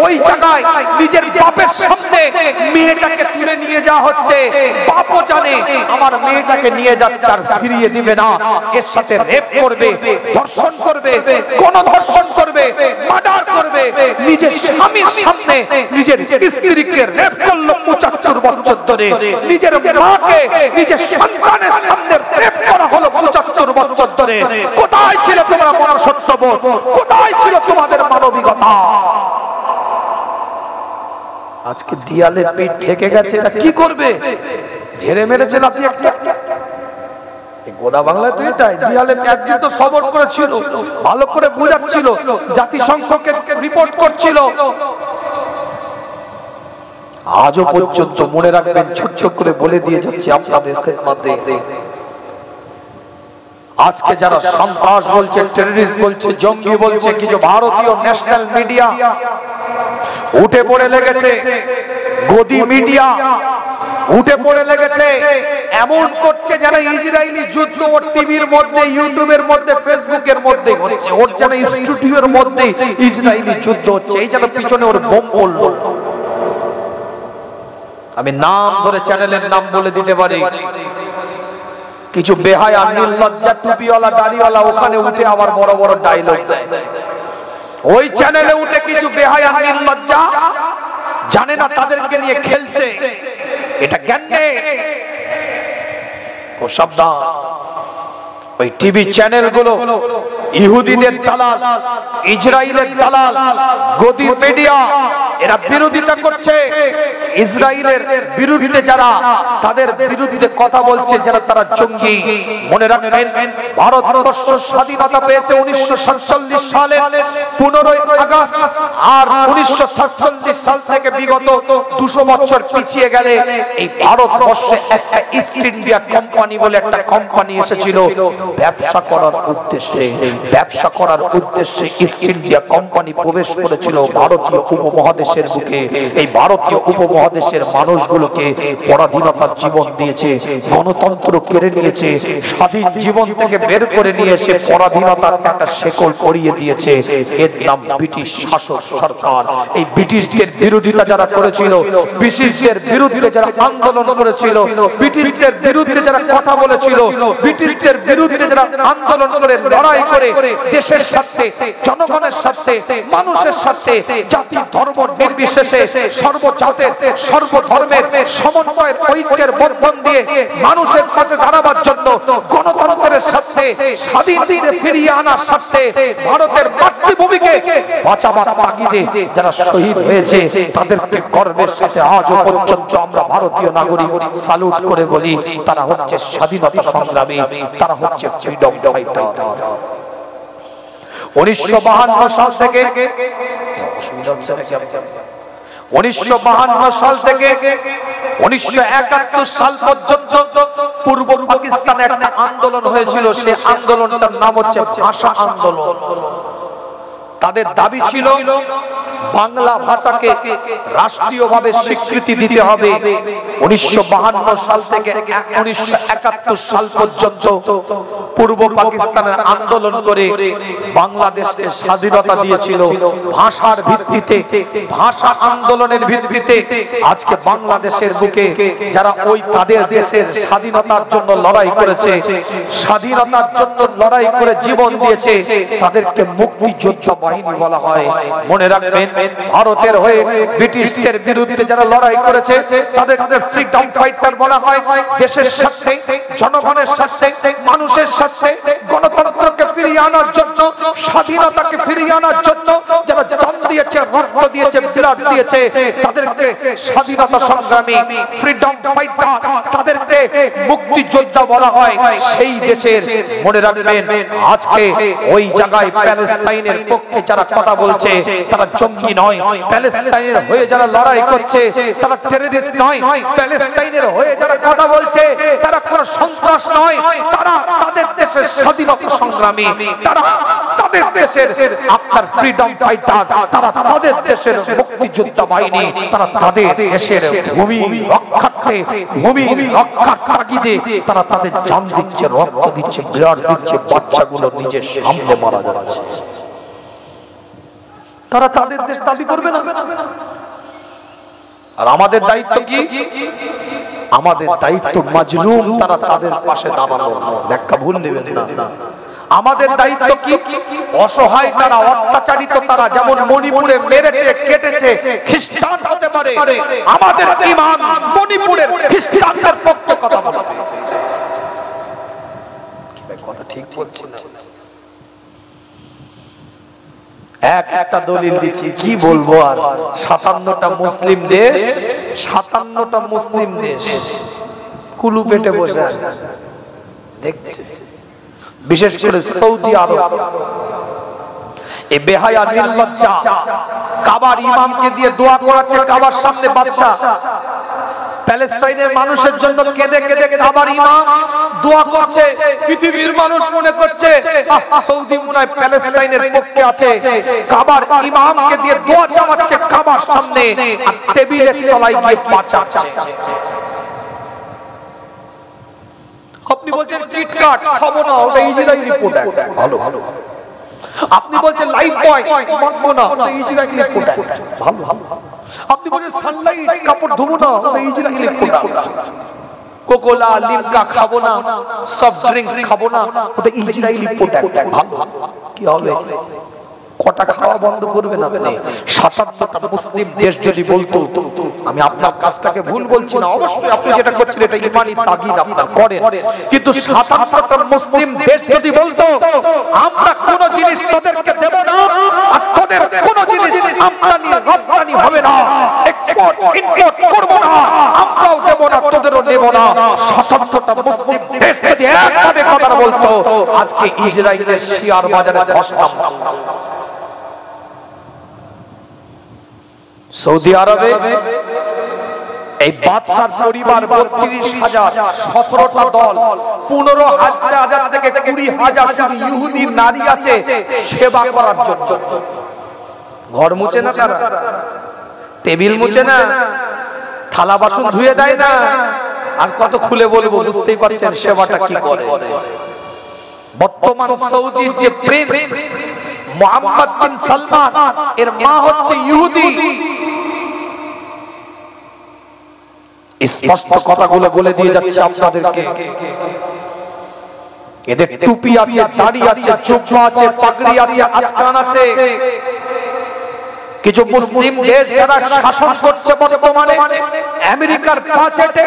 ওই জায়গায় নিজের বাপের সামনে মেয়েটাকে তুলে নিয়ে যাওয়া হচ্ছে। বাপও জানে আমার মেয়েটাকে নিয়ে যাচ্ছে আর ফিরিয়ে দিবে না, এর সাথে রেপ করবে, ধর্ষণ করবে, কোন ধর্ষণ করবে, মার্ডার করবে। নিজের স্বামীর সামনে নিজের স্ত্রীকে রেপ করলো 75 বছর ধরে। নিজের মাকে নিজের সন্তানের সামনে রেপ করা হলো 75 বছর ধরে। কোথায় ছিল তোমরা মনুষ্যত্ববোধ? কোথায় ছিল তোমাদের মানবিকতা? আজকে দিয়ালে পিঠ ঠেকে গেছে, কি করবে? ঝেড়ে মেরেছে লাঠি একটা। গোদা বাংলায় তো এটাই, দিয়ালে একদিন তো সবর করেছিল, ভালো করে বোঝাচ্ছিল, জাতিসংঘকে রিপোর্ট করছিল। আজও পর্যন্ত মনে রাখবেন, ছোট করে বলে দিয়ে যাচ্ছে আপনাদের খেদমতে, আজকে যারা সন্ত্রাস বলছে, টেররিস্ট বলছে, জঙ্গি বলছে, কিছু ভারতীয় ন্যাশনাল মিডিয়া উঠে পড়ে লেগেছে, গদি মিডিয়া উঠে পড়ে লেগেছে, এমন করছে যেন ইসরায়েলি যুদ্ধ ওর টিভির মধ্যে, ইউটিউবের মধ্যে, ফেসবুকের মধ্যে হচ্ছে, ওর যেন স্টুডিওর মধ্যে ইসরায়েলি যুদ্ধ হচ্ছে, এই যেন পিছনে ওর বোম পড়লো। আমি নাম ধরে চ্যানেলের নাম বলে দিতে পারি। কিছু বেহায়া নির্লজ্জা টুপিওয়ালা দাড়িওয়ালা ওখানে উঠে আবার বড় বড় ডায়লগ দেয়। ওই চ্যানেলে উঠে কিছু বেহায়া নির্লজ্জা জানে না তাদেরকে নিয়ে খেলছে, এটা জ্ঞান নেই। ও সাবধান, ওই টিভি চ্যানেলগুলো ইহুদিদের দালাল, ইসরায়েলের দালাল, গদি মিডিয়া এরা বিরোধিতা করছে ইসরায়েলের বিরুদ্ধে, যারা তাদের বিরুদ্ধে কথা বলছে, যারা তারা জঙ্গি। মনে রাখবেন ভারতবর্ষ স্বাধীনতা পেয়েছে 1947 সালে 15 আগস্ট, আর 1947 সাল থেকে বিগত 200 বছর পিছিয়ে গেলে এই ভারতবর্ষে একটা ইস্ট ইন্ডিয়া কোম্পানি বলে একটা কোম্পানি এসেছিল ব্যবসা করার উদ্দেশ্যে ইস্ট ইন্ডিয়া কোম্পানি প্রবেশ করেছিল ভারতীয় উপমহাদেশের বুকে। এই ভারতীয় উপমহাদেশের মানুষগুলোকে পরাধীনতার জীবন দিয়েছে, গণতন্ত্র কেড়ে নিয়েছে, স্বাধীন জীবন থেকে বের করে নিয়ে এসে পরাধীনতার একটা শেকল পরিয়ে দিয়েছে। এর নাম ব্রিটিশ শাসক সরকার। এই ব্রিটিশদের বিরোধিতা যারা করেছিল, ব্রিটিশদের বিরুদ্ধে যারা আন্দোলন করেছিল, ব্রিটিশদের বিরুদ্ধে যারা কথা বলেছিল, ব্রিটিশদের বিরুদ্ধে যারা আন্দোলন করে লড়াই করে দেশের সাথে, জনগণের সাথে, মানুষের সাথে, জাতি ধর্ম নির্বিশেষে সর্বজাতের সর্বধর্মের সমন্বয়ের ঐক্যের বন্ধন দিয়ে মানুষের পাশে দাঁড়াবার জন্য, গণতন্ত্রের সাথে স্বাধীনতা ফিরিয়ে আনার সাথে ভারতের মাতৃভূমিকে বাঁচাবার তাগিদে যারা শহীদ হয়েছে তাদেরকে গর্বের সাথে আজও পর্যন্ত আমরা ভারতীয় নাগরিক স্যালুট করে বলি, তারা হচ্ছে স্বাধীনতা সংগ্রামী, তারা হচ্ছে ফ্রিডম ফাইটার। 1952 সাল থেকে 1952 সাল থেকে 1971 সাল পর্যন্ত পূর্ব পাকিস্তানে একটা আন্দোলন হয়েছিল। সেই আন্দোলনটার নাম হচ্ছে ভাষা আন্দোলন। তাদের দাবি ছিল বাংলা ভাষাকে রাষ্ট্রীয়ভাবে স্বীকৃতি দিতে হবে। 1952 সাল থেকে 1971 সাল পর্যন্ত পূর্ব পাকিস্তানের আন্দোলন করে বাংলাদেশকে স্বাধীনতা দিয়েছিল ভাষার ভিত্তিতে, ভাষা আন্দোলনের ভিত্তিতে। আজকে বাংলাদেশের বুকে যারা ওই তাদের দেশের স্বাধীনতার জন্য লড়াই করেছে, স্বাধীনতার জন্য লড়াই করে জীবন দিয়েছে, তাদেরকে মুক্তিযোদ্ধা বাহিনী বলা হয়। মনে রাখবেন ভারতের হয়ে ব্রিটিশদের বিরুদ্ধে যারা লড়াই করেছে তাদেরকে ফ্রিডম ফাইটার বলা হয়। দেশের সাথে, জনগণের সাথে, মানুষের সাথে গণতন্ত্রকে ফিরিয়ে আনার জন্য, স্বাধীনতাকে ফিরিয়ে আনার জন্য যারা জান দিয়েছে, রক্ত দিয়েছে, ব্লাড দিয়েছে, তাদেরকে স্বাধীনতা সংগ্রামী, ফ্রিডম ফাইটার, তাদেরকে মুক্তিযোদ্ধা বলা হয়। সেই দেশের মনে রাখবেন আজকে ওই জায়গায় প্যালেস্তাইনের পক্ষে যারা কথা বলছে তারা জঙ্গি নয়, প্যালেস্তাইনের হয়ে যারা লড়াই করছে তারা টেররিস্ট নয়, প্যালেস্তাইনের হয়ে যারা কথা বলছে তারা কোনো সন্ত্রাস নয়, তারা তাদের দেশের স্বাধীনতা সংগ্রামী, তারা তাদের দেশের আপনার ফ্রিডম ফাইটার, তারা তাদের দেশের মুক্তিযোদ্ধা বাহিনী, তারা তাদের দেশের ভূমি রক্ষার্থে, ভূমি রক্ষার তাগিদে তারা তাদের জান দিচ্ছে, রক্ত দিচ্ছে, ব্লাড দিচ্ছে, বাচ্চাগুলো নিজের সামনে মারা যাচ্ছে। তারা তাদের দেশ দাবি করবে না। আর আমাদের দায়িত্ব কি? আমাদের দায়িত্ব মাজলুম তারা তাদের পাশে দাঁড়ানো। ব্যাখ্যা ভুল নেবেন না। আমাদের দায়িত্ব কি? অসহায় তারা, অত্যাচারিত তারা, যেমন মণিপুরে মেরেছে, কেটেছে, খ্রিস্টান হতে পারে, আমাদের ঈমান মণিপুরের খ্রিস্টানদের পক্ষে কথা বলে। কথা ঠিক বলছি না? একটা দলিল দিচ্ছি, কি বলবো আর। 57টা মুসলিম দেশ, 57টা মুসলিম দেশ কুলু পেটে বসে আছে দেখছে। বিশেষ করে সৌদি আরব এই বেহায়া নির্লজ্জা কাবার ইমামকে দিয়ে দোয়া করাচ্ছে কাবার সামনে বাদশা। প্যালেস্তাইনের মানুষের জন্য কেঁদে কেঁদে কাবার ইমাম দোয়া করছে। পৃথিবীর মানুষ মনে করছে সৌদি মনে হয় প্যালেস্তাইনের পক্ষে আছে। কাবার ইমামকে দিয়ে দোয়া চাওয়াচ্ছে কাবার সামনে, আর টেবিলের তলায় গিয়ে পা চাটছে। আপনি বলছেন কিটকাট খাবো না, ওটা ইসরায়েলি প্রোডাক্ট, ভালো ভালো। আপনি বলছেন লাইফ বয় মানবো না, ওটা ইসরায়েলি প্রোডাক্ট, ভালো ভালো। আপনি বলছেন সানলাইট কাপড় ধোবো না, ওটা ইসরায়েলি প্রোডাক্ট। কোকোলা লিমকা খাবো না, সফট ড্রিঙ্কস খাবো না, ওটা ইসরায়েলি প্রোডাক্ট, ভালো। কি হবে? কটা খাওয়া বন্ধ করবে না? 57টা মুসলিম দেশ যদি বলতো, আমি আপনার কাজটাকে ভুল বলছি না, অবশ্যই আপনি যেটা করছেন এটা ঈমানি তাগিদ আপনার করেন, কিন্তু 57টা মুসলিম দেশ যদি বলতো আমরা কোন জিনিস তোদেরকে দেব না, আর তোদের কোন জিনিস আমদানি রপ্তানি হবে না, এক্সপোর্ট ইম্পোর্ট করব না, আমরাও দেব না, তোদেরও দেব না। ৭৭টা মুসলিম দেশ যদি একভাবে কথা বলতো, আজকে ইসরায়েলের শেয়ার বাজারে ধসতাম। সৌদি আরবে এই বাদশার পরিবার ৩২,০০০, ১৭টা দল, ১৫,০০০ থেকে ২০,০০০ শুধু ইহুদি নারী আছে সেবা করার জন্য। ঘর মুছে না তারা, টেবিল মুছে না, থালা বাসন ধুয়ে দেয় না, আর কত খুলে বলবো, বুঝতেই পারছেন সেবাটা কি করে। বর্তমান সৌদির যে প্রিন্স মুহাম্মদ বিন সালমান, এর মা হচ্ছে ইহুদি। স্পষ্ট কথাগুলো বলে দিয়ে যাচ্ছে আপনাদেরকে। এদের টুপি আছে, দাড়ি আছে, জুব্বা আছে, পাগড়ি আছে, আজকান আছে। কিছু মুসলিম দেশ যারা শাসন করছে বর্তমানে, আমেরিকার বাজেটে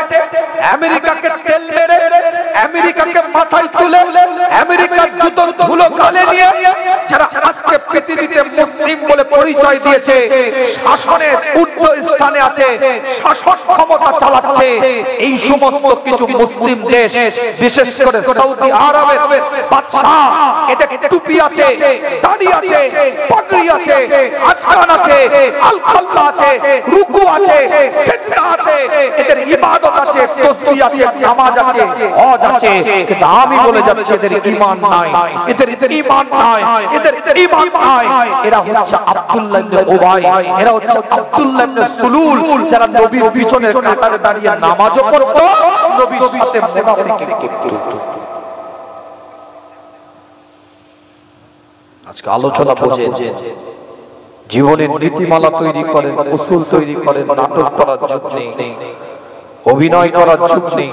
আমেরিকাকে তেল মেরে, আমেরিকাকে মাথায় তুলে, আমেরিকার জুতোর ধুলো গালে নিয়ে যারা আজকে পৃথিবীতে মুসলিম বলে পরিচয় দিয়েছে, শাসনের উচ্চ স্থানে আছে, শাসন ক্ষমতা চালাচ্ছে, এই সমস্ত কিছু মুসলিম দেশ, বিশেষ করে সৌদি আরবের বাদশা, এদের টুপি আছে, দাড়ি আছে, পাগড়ি আছে, আজকান আছে, আল-কাল্লা আছে, রুকু আছে, সিজদা আছে, এদের ইবাদত আছে, তাসবিহ আছে, নামাজ আছে, হজ আছে। কিন্তু আমি বলে যাচ্ছি এদের ঈমান নাই, এদের ঈমান নাই, এদের ঈমান নাই। এরা হচ্ছে আব্দুল্লাহ ইবনে উবাই, এরা হচ্ছে আব্দুল্লাহ ইবনে সুলুল, যারা নবীর পিছনে কাতারে দাঁড়িয়ে নামাজও পড়তো, নবীর সাথে মুনাফিকি করতো। আজকে আলোচনা বুঝে জীবনের নীতিমালা তৈরি করেন, উসুল তৈরি করেন, নাটক করার যুগ নেই, অভিনয় করার যুগ নেই।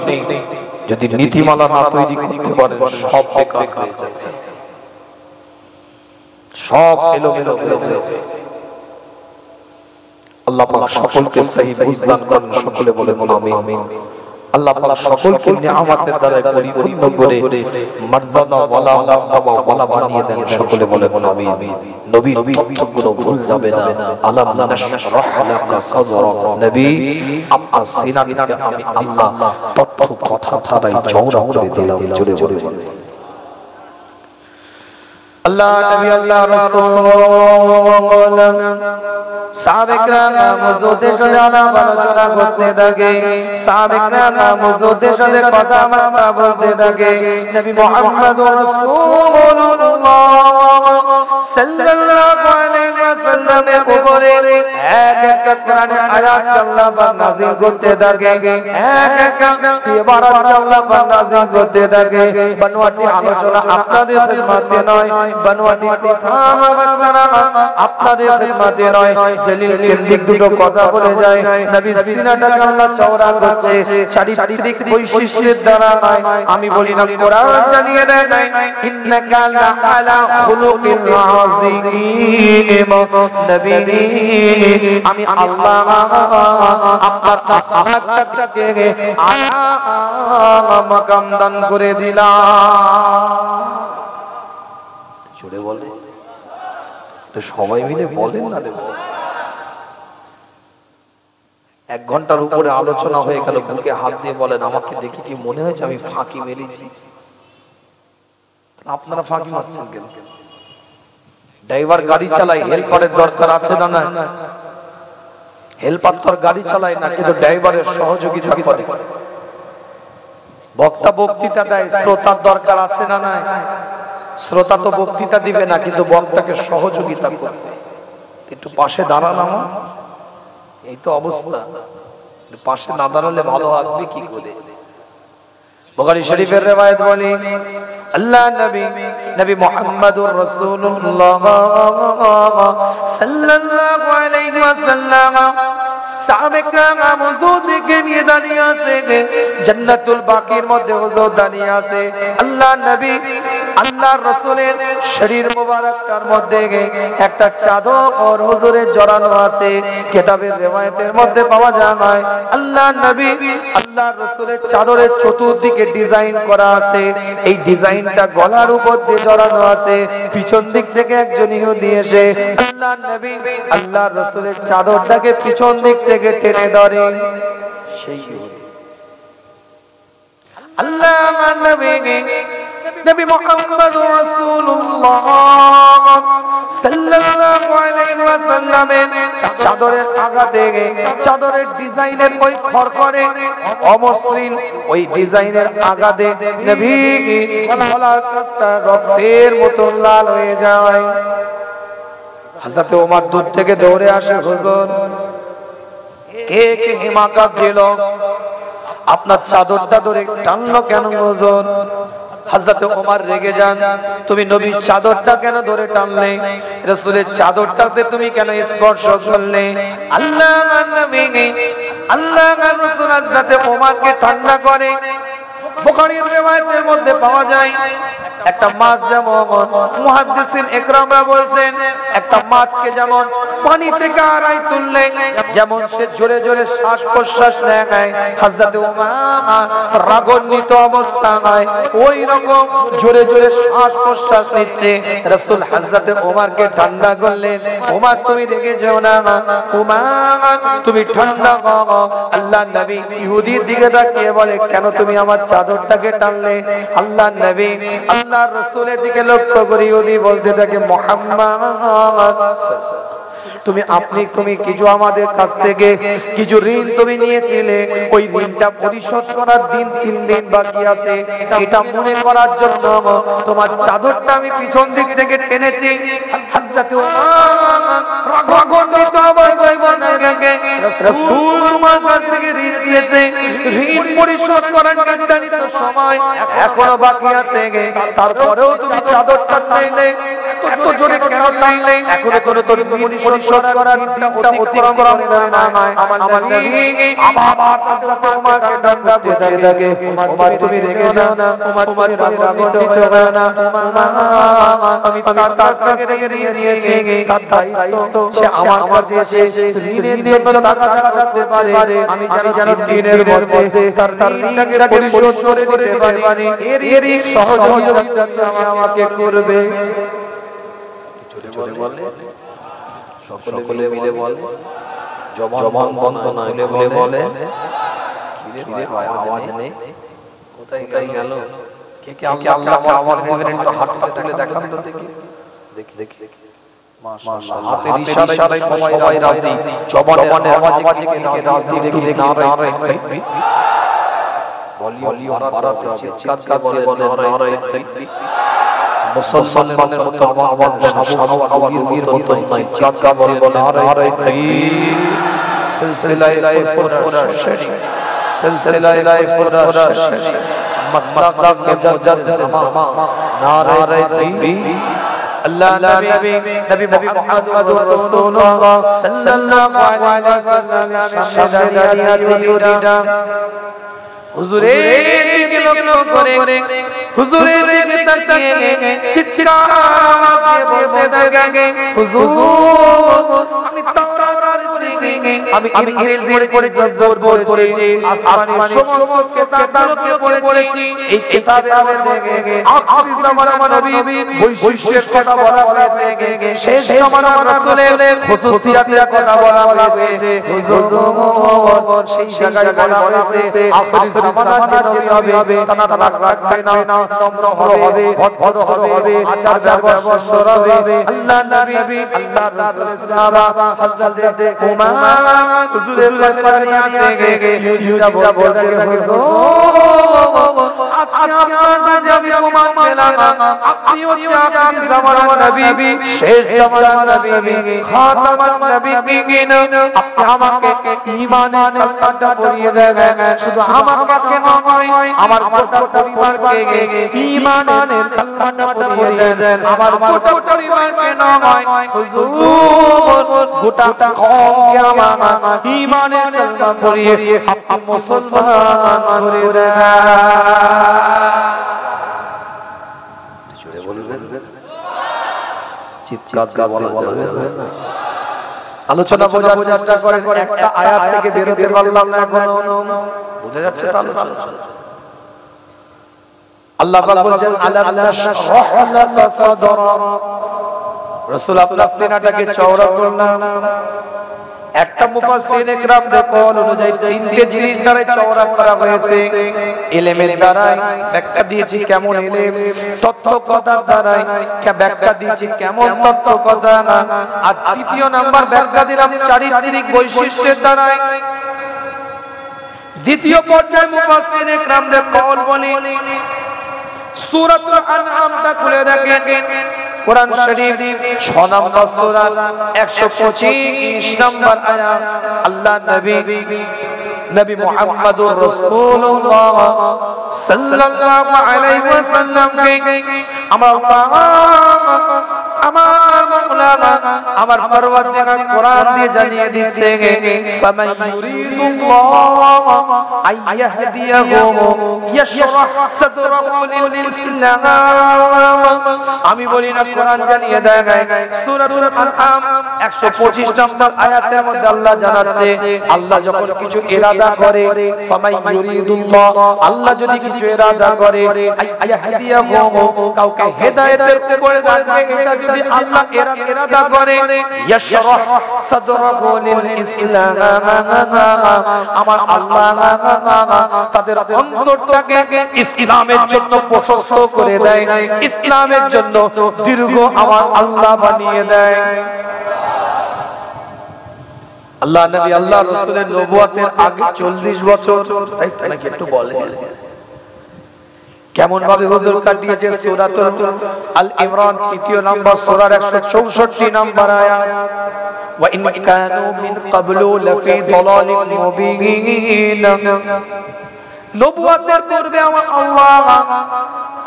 যদি নীতিমালা না তৈরি করতে পারেন, সব বেকার হয়ে যায়, সব এলোমেলো হয়ে যায়। আল্লাহ পাক সকলকে সহি বুঝদান করেন, সকলে বলে আমিন। আল্লাহ পাক সকলকে নিয়ামতের দ্বারা পরিপূর্ণ করে মর্যাদা ওয়ালা মারতাবা ওয়ালা বানিয়ে দেন, সকলে বলে আমিন। নবীর তথ্যগুলো ভুল যাবে না। আলাম নাশরাহ লাকা সাদরাক, নবী আপনার সিনাকে আমি আল্লাহ তথ্য কথা ধারাই চওড়া করে দিলাম। জোরে জোরে বলে আল্লাহ নবী আল্লাহ রাসূল সাহাবায়ে মওজুদের সাথে আলোচনা করতে থাকে, সাহাবায়ে মওজুদের সাথে কথাবার্তা বলতে থাকে। নবী মুহাম্মদুর রাসূলুল্লাহ সাল্লাল্লাহু আলাইহি ওয়াসাল্লামের উপরে এক একটা কোরআনের আয়াত আল্লাহ পাক নাযিল করতে থাকে, এক একটা ইবারত আল্লাহ পাক নাযিল করতে থাকে। বানোয়াটি আলোচনা আপনাদের খিদমতে নয়, বানোয়াটি কথা আপনাদের খিদমতে নয়, জলিল কেন্দ্রিক দুটো কথা বলে যায়। নবী সিনাটাকে আল্লাহ চওড়া করছে চারিত্রিক বৈশিষ্ট্যের দ্বারা। আমি বলি না, কোরআন জানিয়ে দেয় ইন্নাকা লাআলা খুলুকিন আযীম। নবী আমি আল্লাহ আপনার আখলাকটাকে আলা মাকাম দান করে দিলাম। জোরে বলে তো সবাই মিলে বলেন না রে। 1 ঘন্টার উপরে আলোচনা হয়ে গেল, বুকে হাত দিয়ে বলেন আমাকে দেখি কি মনে হয়েছে আমি ফাঁকি মেরেছি? আপনারা ফাঁকি মারছেন কেন? ড্রাইভার গাড়ি চালায়, হেল্পারের দরকার আছে না? না, হেল্পার তো গাড়ি চালায় না, কিন্তু ড্রাইভারের সহযোগিতা করে। বক্তা বক্তৃতা দেয়, শ্রোতার দরকার আছে না? না, শ্রোতা তো বক্তৃতা দিবে না, কিন্তু বক্তাকে সহযোগিতা করবে। একটু পাশে দাঁড়ান আমার, এই তো অবস্থা। পাশে না দাঁড়ালে ভালো আসবে কি করে? বুখারী শরীফের riwayat বলি, আল্লাহ নবী মুহাম্মদুর রাসূলুল্লাহ সাল্লাল্লাহু আলাইহি ওয়াসাল্লাম সাহাবায়ে হুজুরকে নিয়ে দাঁড়িয়ে আছে, জান্নাতুল বাকির মধ্যে হুজুর দাঁড়িয়ে আছে। আল্লাহ নবী আল্লাহর রাসূলের শরীর মোবারকটার মধ্যে একটা চাদর হুজুরের জড়ানো আছে। কিতাবের riwayat-এর মধ্যে পাওয়া যায় আল্লাহর নবী আল্লাহর রাসূলের চাদরের চতুর্দিকে ডিজাইন করা আছে। এই ডিজাইনটা গলার উপর দিয়ে জড়ানো আছে। পিছন দিক থেকে একজন ইহুদি এসে আল্লাহর নবী আল্লাহর রাসূলের চাদরটাকে পিছন দিক থেকে টেনে ধরে। সেই ইহুদি আল্লাহর নবী মুহাম্মদুর রাসূলুল্লাহ সাল্লাল্লাহু আলাইহি ওয়াসাল্লামের চাদরের আঘাতে চাদরের ডিজাইনের ওই খরখরে অমসৃণ ওই ডিজাইনের আঘাতে নবী গলার কাছটা রক্তের মতো লাল হয়ে যায়। হযরত ওমর দূর থেকে দৌড়ে আসে, হুজুর কে কে হিমাকাত দিল, আপনার চাদরটা ধরে টানলো কেন হুজুর? হযরত ওমর রেগে যান, তুমি নবীর চাদরটা কেন ধরে টানলে? রাসূলের চাদরটাতে তুমি কেন স্পর্শ করলে? আল্লাহর নবী আল্লাহর রাসূল হযরত ওমরকে ঠান্ডা করে। বুখারীর riwayat-এর মধ্যে পাওয়া যায় একটা মাছ যেমন মুহাদ্দিসিন ইকরামরা বলছেন একটা মাছকে যেমন পানি থেকে আড়াই তুললে যেমন সে জোরে জোরে শ্বাস প্রশ্বাস নেয়, হযরত ওমর রাগান্বিত অবস্থায় ওই রকম জোরে জোরে শ্বাস প্রশ্বাস নিচ্ছে। রাসূল হযরত ওমরকে ঠান্ডা করলেন, ওমর তুমি রেগে যেও না, ওমর তুমি ঠান্ডা হও। আল্লাহর নবী ইহুদির দিকে তাকিয়ে বলে, কেন তুমি আমার চাদরটাকে টানলে? আল্লাহর নবী আল্লাহর রাসূলের দিকে লক্ষ্য করে ইহুদি বলতে থাকে, মুহাম্মদ তুমি কিছু আমাদের কাছ থেকে কিছু ঋণ তুমি নিয়েছিলে, ওই ঋণটা পরিশোধ করার দিন 3 দিন বাকি আছে। এটা মনে করার জন্য তোমার চাদরটা আমি পিছন দিক থেকে টেনেছি। হযরত রাসূল তোমার কাছ থেকে ঋণ নিয়েছে, ঋণ পরিশোধ করার নির্ধারিত সময় এখনো বাকি আছে, তারপরেও তুমি চাদরটা টাইলে এত জোরে কেন টাইলে? এখনো কোনো তোর ঋণ পরিশোধ করার দিনটা অতিক্রম করে না। আমার নবী আবার হযরত ওমরকে ডাকতে থাকে, ওমর তুমি রেগে যাও না, ওমর তুমি রাগান্বিত হও না, আমি তার কাছ থেকে রেগে নিয়েছি, তার দায়িত্ব সে আমার কাছে এসে ঋণের জন্য টাকা রাখতে পারে, আমি যেন দিনের মধ্যে তার ঋণটাকে পরিশোধ করে দিতে পারি, এরই সহযোগিতা তুমি আমাকে করবে। জোরে বলে, সকলে মিলে বলে, জবান বন্ধ না হলে বলে, কিরে ভাই আওয়াজ নেই, কোথায় গেল? কে কে আল্লাহ আওয়াজ দিবেন? একটু হাত তুলে দেখান তো দেখি দেখি। মাশাআল্লাহ, হাতের ইশারায় সবাই রাজি, জবানের আওয়াজে কে রাজি? দেখি নারায়ে তাকবীর, ভলিউম বাড়াতে চিৎকার করে বলে নারায়ে তাকবীর। মুসলমানের মতো আওয়াজ সাবুর মতো নাই, চিৎকার করে বলে নারায়ে তাকবীর। সিলসিলায়ে ফুরফুরার শরীফ, সিলসিলায়ে ফুরফুরার শরীফ, মাসলাক মুজাদ্দিদ জামা, নারায়ে তাকবীর। আল্লাহ নবী মুহাম্মদুর রাসূলুল্লাহ সাল্লাল্লাহু আলাইহি ওয়াসাল্লামের সামনে দাঁড়িয়ে আছে ইহুদিরা। হুজুরের দিকে লক্ষ্য করে হুজুরের দিকে তাকিয়ে চিৎকার দিয়ে বলতে থাকে, হুজুর আমি তাওরাত পড়েছি, আমি ইনজিল পড়েছি, জবর পড়েছি, আসমানি সমস্ত কিতাবকে পড়েছি। এই কিতাবে আমাদের আখিরি জামানার নবী বৈশিষ্ট্যের কথা বলা হয়েছে, শেষ জামানার রাসূলের খুসুসিয়াতের কথা বলা হয়েছে। হুজুর সেই জায়গায় বলা হয়েছে আখিরি জামানার যে নবী হবে তারা রাখবে না, নম্র হবে, ভদ্র হবে, আচার ব্যবহার সুন্দর হবে। আল্লাহ নবী আল্লাহর রাসূলের সাহাবা হযরত উমর হুজুরের কাছে আছে, ইহুদিরা বলতে থাকে, হুজুর আজকে আপনার যাবে উমর পেলাম, আপনি হচ্ছে আখিরি জামানার নবী, শেষ জামানার নবী, খাতামান নবী, আপনি আমাকে ঈমানের কালিমাটা পড়িয়ে দেন। শুধু আমাকে নয়, আমার গোটা পরিবারকে ঈমানের কালিমাটা পড়িয়ে দেন। আমার গোটা পরিবারকে নয়, হুজুর গোটা কওমকে আমার ঈমানের কালিমা পড়িয়ে আপনি মুসলমান করে দেন। চিৎকার দিয়ে বলা যাবে না। আলোচনা বোঝার চেষ্টা করেন, একটা আয়াত থেকে বেরোতে পারলাম না এখনো। বুঝা যাচ্ছে তো আলোচনা? আল্লাহ পাক বলেন আলাম নাশরাহ লাকা সাদরা, রাসূল আপনার সিনাটাকে চওড়া করলাম। একটা মুফাসসির ইকরাম দেখুন অনুযায়ী তিনটে জিনিস দ্বারা চওড়া করা হয়েছে। ইলমের দ্বারা ব্যাখ্যা দিয়েছি কেমন ইলম, তত্ত্ব কথার দ্বারা ব্যাখ্যা দিয়েছি কেমন তত্ত্ব কথা, আর তৃতীয় নাম্বার ব্যাখ্যা দিলাম চারিত্রিক বৈশিষ্ট্যের দ্বারা। দ্বিতীয় পর্যায়ে মুফাসসির ইকরাম দেখুন বলেন সূরাতুল আনআমটা খুলে দেখেন, কোরআন শরীফ 6 নম্বর সূরা 125 নম্বর আয়াত। আল্লাহ নবী মুহাম্মদুর রাসূলুল্লাহ সাল্লাল্লাহু আলাইহি ওয়াসাল্লামকে আমার মাওলানা আমার পরওয়ারদিগার কোরআন দিয়ে জানিয়ে দিচ্ছে ফামান ইউরিদুল্লাহ আইয়াহদিয়াহু ইয়াশরাহ সাদরাহু লিল ইসলাম। আমি বলি না, কোরআন জানিয়ে দেয় সূরাতুল আনআম 125 নম্বর আয়াতের মধ্যে আল্লাহ জানাচ্ছে আল্লাহ যখন কিছু ইরাদা করে, ফামান ইউরিদুল্লাহ আল্লাহ যদি কিছু ইরাদা করে আইয়াহদিয়াহু কাউকে হেদায়েতের উপরে রাখবে, এটা যদি আল্লাহ ইরাদা করে ইয়াশরাহ সাদরাহু লিল ইসলাম, আমার আল্লাহ তাদের অন্তরটাকে ইসলামের জন্য প্রশস্ত করে দেয়, ইসলামের জন্য দীর্ঘ আমার আল্লাহ বানিয়ে দেয়। আল্লাহ নবী আল্লাহ রাসূলের নবুয়তের আগে 40 বছর, তাই তো নাকি একটু বলে কেমন ভাবে হুজুর কাটিয়েছে। সূরাতুল আল ইমরান 3 নম্বর সূরার 164 নম্বর আয়াত, ওয়া ইন কানু মিন ক্বাবলু লাফি দালালিন মুবিন। নবুয়তের পূর্বে আমার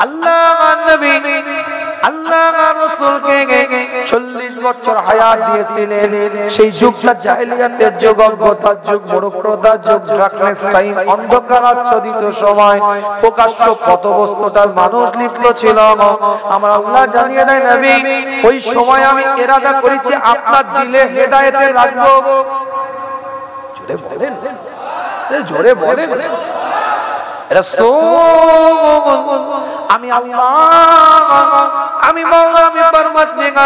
আল্লাহ নবী আল্লাহ রাসূলকে 40 বছর হায়াত দিয়েছিলেন। সেই যুগটা জাহেলিয়াতের যুগ, অজ্ঞতার যুগ, মূর্খতার যুগ, ডার্কনেস টাইম, অন্ধকার আচ্ছাদিত সময়, প্রকাশ্য পথভ্রষ্টতার মানুষ লিপ্ত ছিল। আমার আল্লাহ জানিয়ে দেয় নবী ওই সময় আমি ইরাদা করেছি আপনার দিলে হেদায়েতে রাখবো। জোরে বলেন, জোরে বলেন রাসূল, আমি আল্লাহ, আমি মাওলা, আমি পরমাত্মা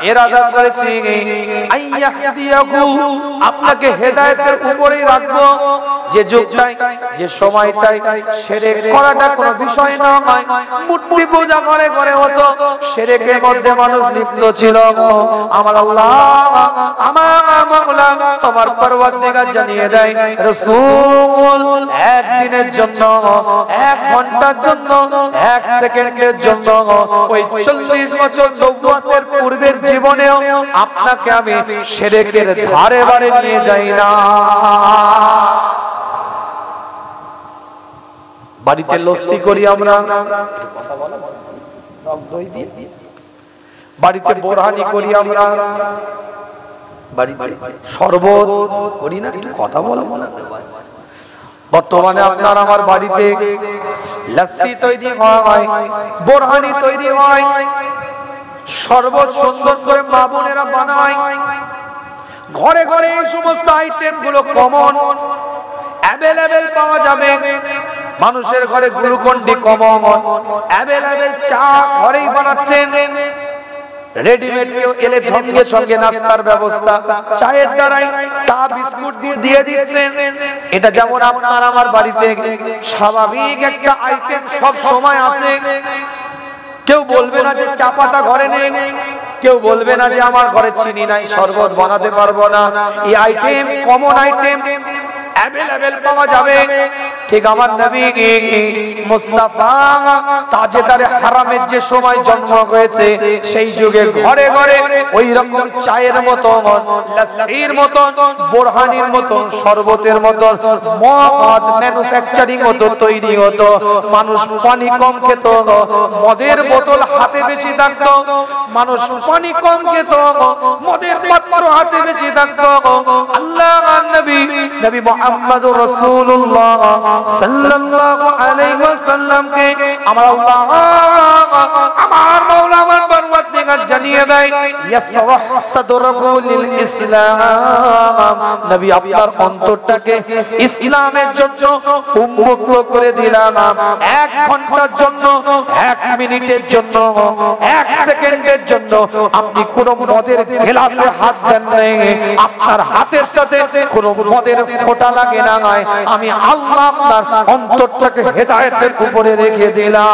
ইরাদা করেছি আইয়াহদিয়াহু আপনাকে হেদায়েতের উপরেই রাখবো। যে যুগটাই যে সময়টাই শিরক করাটা কোনো বিষয় না হয়, মূর্তি পূজা করে করে হতো, শিরকের মধ্যে মানুষ লিপ্ত ছিল। আমার আল্লাহ আমার মাওলা তোমার পরওয়ারদিগার জানিয়ে দেয় রাসূল একদিনের জন্য, 1 ঘন্টার জন্য, 1 সেকেন্ডের জন্য, ওই 40 বছর নবুয়তের পূর্বের জীবনেও আপনাকে আমি শিরকের ধারে বারে নিয়ে যাই না। বাড়িতে লস্যি করি আমরা, বাড়িতে বোরহানি করি আমরা, বাড়িতে শরবত করি না, একটু কথা বলা বলা। বর্তমানে আপনার আমার বাড়িতে লস্যি তৈরি হয়, বোরহানি তৈরি হয়, শরবত সুন্দর করে মা বোনেরা বানায়। ঘরে ঘরে এই সমস্ত আইটেম গুলো কমন, অ্যাভেলেবেল পাওয়া যাবে। মানুষের ঘরে গ্লুকন্ডি কমন, অ্যাভেলেবেল চা ঘরেই বানাচ্ছেন। রেডিমেড কেউ এলে সঙ্গে সঙ্গে নাস্তার ব্যবস্থা, চায়ের দ্বারাই চা বিস্কুট দিয়ে দিচ্ছেন। এটা যেমন আপনার আমার বাড়িতে স্বাভাবিক একটা আইটেম সব সময় আছে। কেউ বলবে না যে চা পাতা ঘরে নেই, কেউ বলবে না যে আমার ঘরে চিনি নাই, শরবত বানাতে পারবো না। এই আইটেম কমন আইটেম অ্যাভেলেবেল পাওয়া যাবে। ঠিক আমার নবী মুস্তাফা তাজেদারে হারামের যে সময় জন্ম হয়েছে, সেই যুগে ঘরে ঘরে ওই রকম চায়ের মতন, লস্যির মতন, বোরহানির মতন, শরবতের মতন মদ ম্যানুফ্যাকচারিং হতো, তৈরি হতো। মানুষ পানি কম খেত, মদের বোতল হাতে বেশি থাকতো। মানুষ পানি কম খেত, মদের পাত্র হাতে বেশি থাকতো। আল্লাহ নবী নবী মুহাম্মদুর রাসূলুল্লাহ সাল্লাল্লাহু আলাইহি ওয়াসাল্লামকে আমার আল্লাহ আমার মাওলা আমার পরওয়ারদিগার জানিয়ে জানিয়ে দেয় ইয়াসরাহ সাদরহু লিল ইসলাম, নবী আপনার অন্তরটাকে ইসলামের জন্য উন্মুক্ত করে দিলাম। 1 ঘন্টার জন্য, 1 মিনিটের জন্য, 1 সেকেন্ডের জন্য আপনি কোন মদের গ্লাসে হাত দেন নাই, আপনার হাতের সাথে কোন মদের ফোঁটা লাগে না। আমি আল্লাহ আপনার অন্তরটাকে হেদায়েতের উপরে রেখে দিলাম।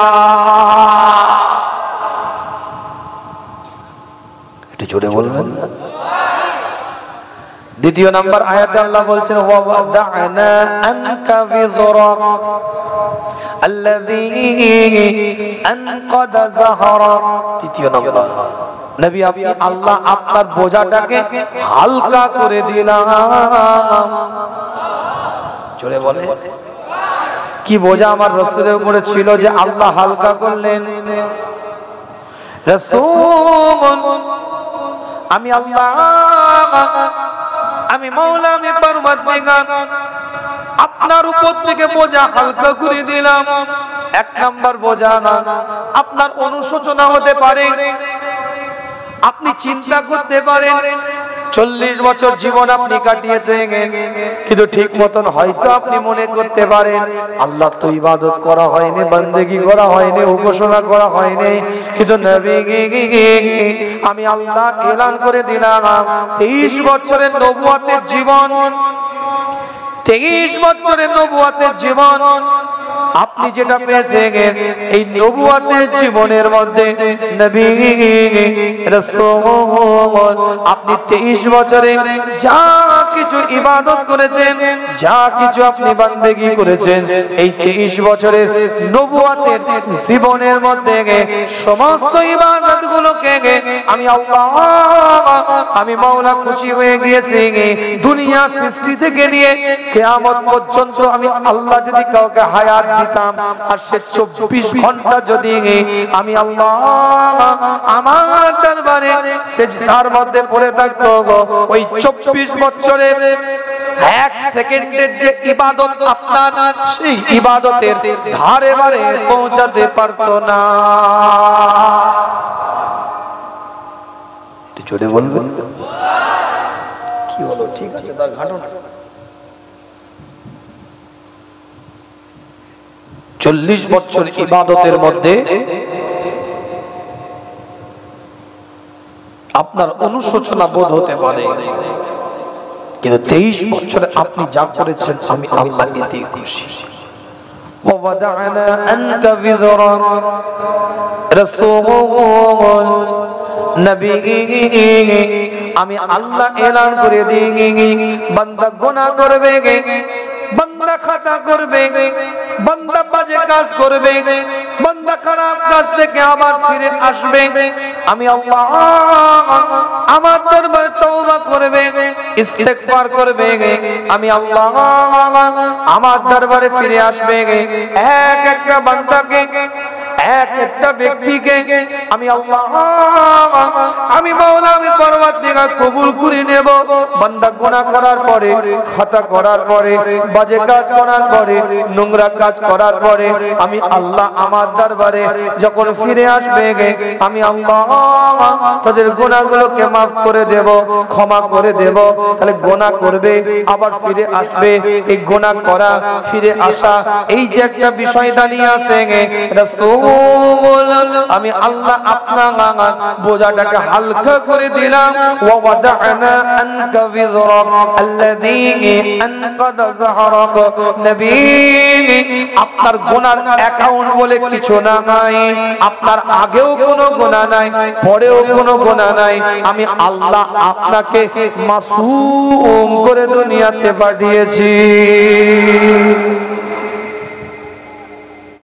এটা জোরে বলবেন। দ্বিতীয় নাম্বার আয়াতে আল্লাহ বলছেন ওয়া ওয়াদা'না আনকা বিযরাক আল্লাযী আনকাদা যাহরাক। তৃতীয় নাম্বার নবী আপনি আল্লাহ আপনার বোঝাটাকে হালকা করে দিলাম। জোরে বলে কি বোঝা আমার রাসূলের উপরে ছিল যে আল্লাহ হালকা করলেন? রাসূল আমি আল্লাহ, আমি মাওলা, আমি পরওয়ারদিগার আপনার উপর থেকে বোঝা হালকা করে দিলাম। 1 নাম্বার বোঝা না আপনার অনুশোচনা হতে পারে, আপনি চিন্তা করতে পারেন 40 বছর জীবন আপনি কাটিয়েছেন, কিন্তু ঠিক মতন হয়তো আপনি মনে করতে পারেন আল্লাহ তো ইবাদত করা হয়নি, বন্দেগী করা হয়নি, উপাসনা করা হয়নি। কিন্তু নবী আমি আল্লাহ এলান করে দিলাম 23 বছরের নবুয়তের জীবন, 23 বছরের নবুয়তের জীবন আপনি যেটা পেয়েছেন, এই নবুয়তের জীবনের মধ্যে নবী রাসূল আপনি 23 বছরে যা কিছু ইবাদত করেছেন, যা কিছু আপনি বান্দেগী করেছেন, এই 23 বছরের নবুয়তের জীবনের মধ্যে সমস্ত ইবাদতগুলোকে আমি আল্লাহ, আমি মাওলা খুশি হয়ে গিয়েছি। দুনিয়া সৃষ্টি থেকে নিয়ে কিয়ামত পর্যন্ত আমি আল্লাহ যদি কাউকে হায়াত দিতাম আর সে 24 ঘন্টা যদি আমি আল্লাহ আমার দরবারে সিজদার মধ্যে পড়ে থাকতো, ওই 24 বছরের 1 সেকেন্ডের যে ইবাদত আপনার, সেই ইবাদতের ধারে বারে পৌঁছাতে পারতো না। জোরে বলবেন কি হলো? ঠিক আছে, তার ঘটনা 40 বছর ইবাদতের মধ্যে আপনার অনুশোচনা বোধ হতে পারে, কিন্তু 23 বছরে আপনি যা করেছেন আমি আল্লাহ এতে খুশি। ওয়াদা'না আনকা বিযরাক রাসূল নবী আমি আল্লাহ এলান করে দিই বান্দা গুনাহ করবে, বান্দা খাতা করবে, বান্দা বাজে কাজ করবে, বান্দা খারাপ কাজ থেকে আবার ফিরে আসবে, আমি আল্লাহ আমার দরবারে তওবা করবে, ইস্তেগফার করবে, আমি আল্লাহ আমার দরবারে ফিরে আসবে। এক একটা বান্দাকে, এক একটা ব্যক্তিকে আমি আল্লাহ, আমি মাওলা, আমি পরওয়ারদিগার কবুল করে নেব। বান্দা গুনাহ করার পরে, খাতা করার পরে, বাজে কাজ করার পরে, নোংরা কাজ করার পরে আমি আল্লাহ আমার দরবারে যখন ফিরে আসবে, আমি আল্লাহ তাদের গুনাহগুলোকে মাফ করে দেব, ক্ষমা করে দেব। তাহলে গুনাহ করবে আবার ফিরে আসবে, এই গুনাহ করা ফিরে আসা এই যে একটা বিষয় দাঁড়িয়ে আছে, রাসূল আমি আল্লাহ আপনার বোঝাটাকে হালকা করে দিলাম। ওয়া ওয়াদা'না আনকা বিযরাক আল্লাযী আনকাদা যাহরাক। নবী আপনার গুনার অ্যাকাউন্ট বলে কিছু না নাই, আপনার আগেও কোনো গুনাহ নাই, পরেও কোনো গুনাহ নাই। আমি আল্লাহ আপনাকে মাসুম করে দুনিয়াতে পাঠিয়েছি।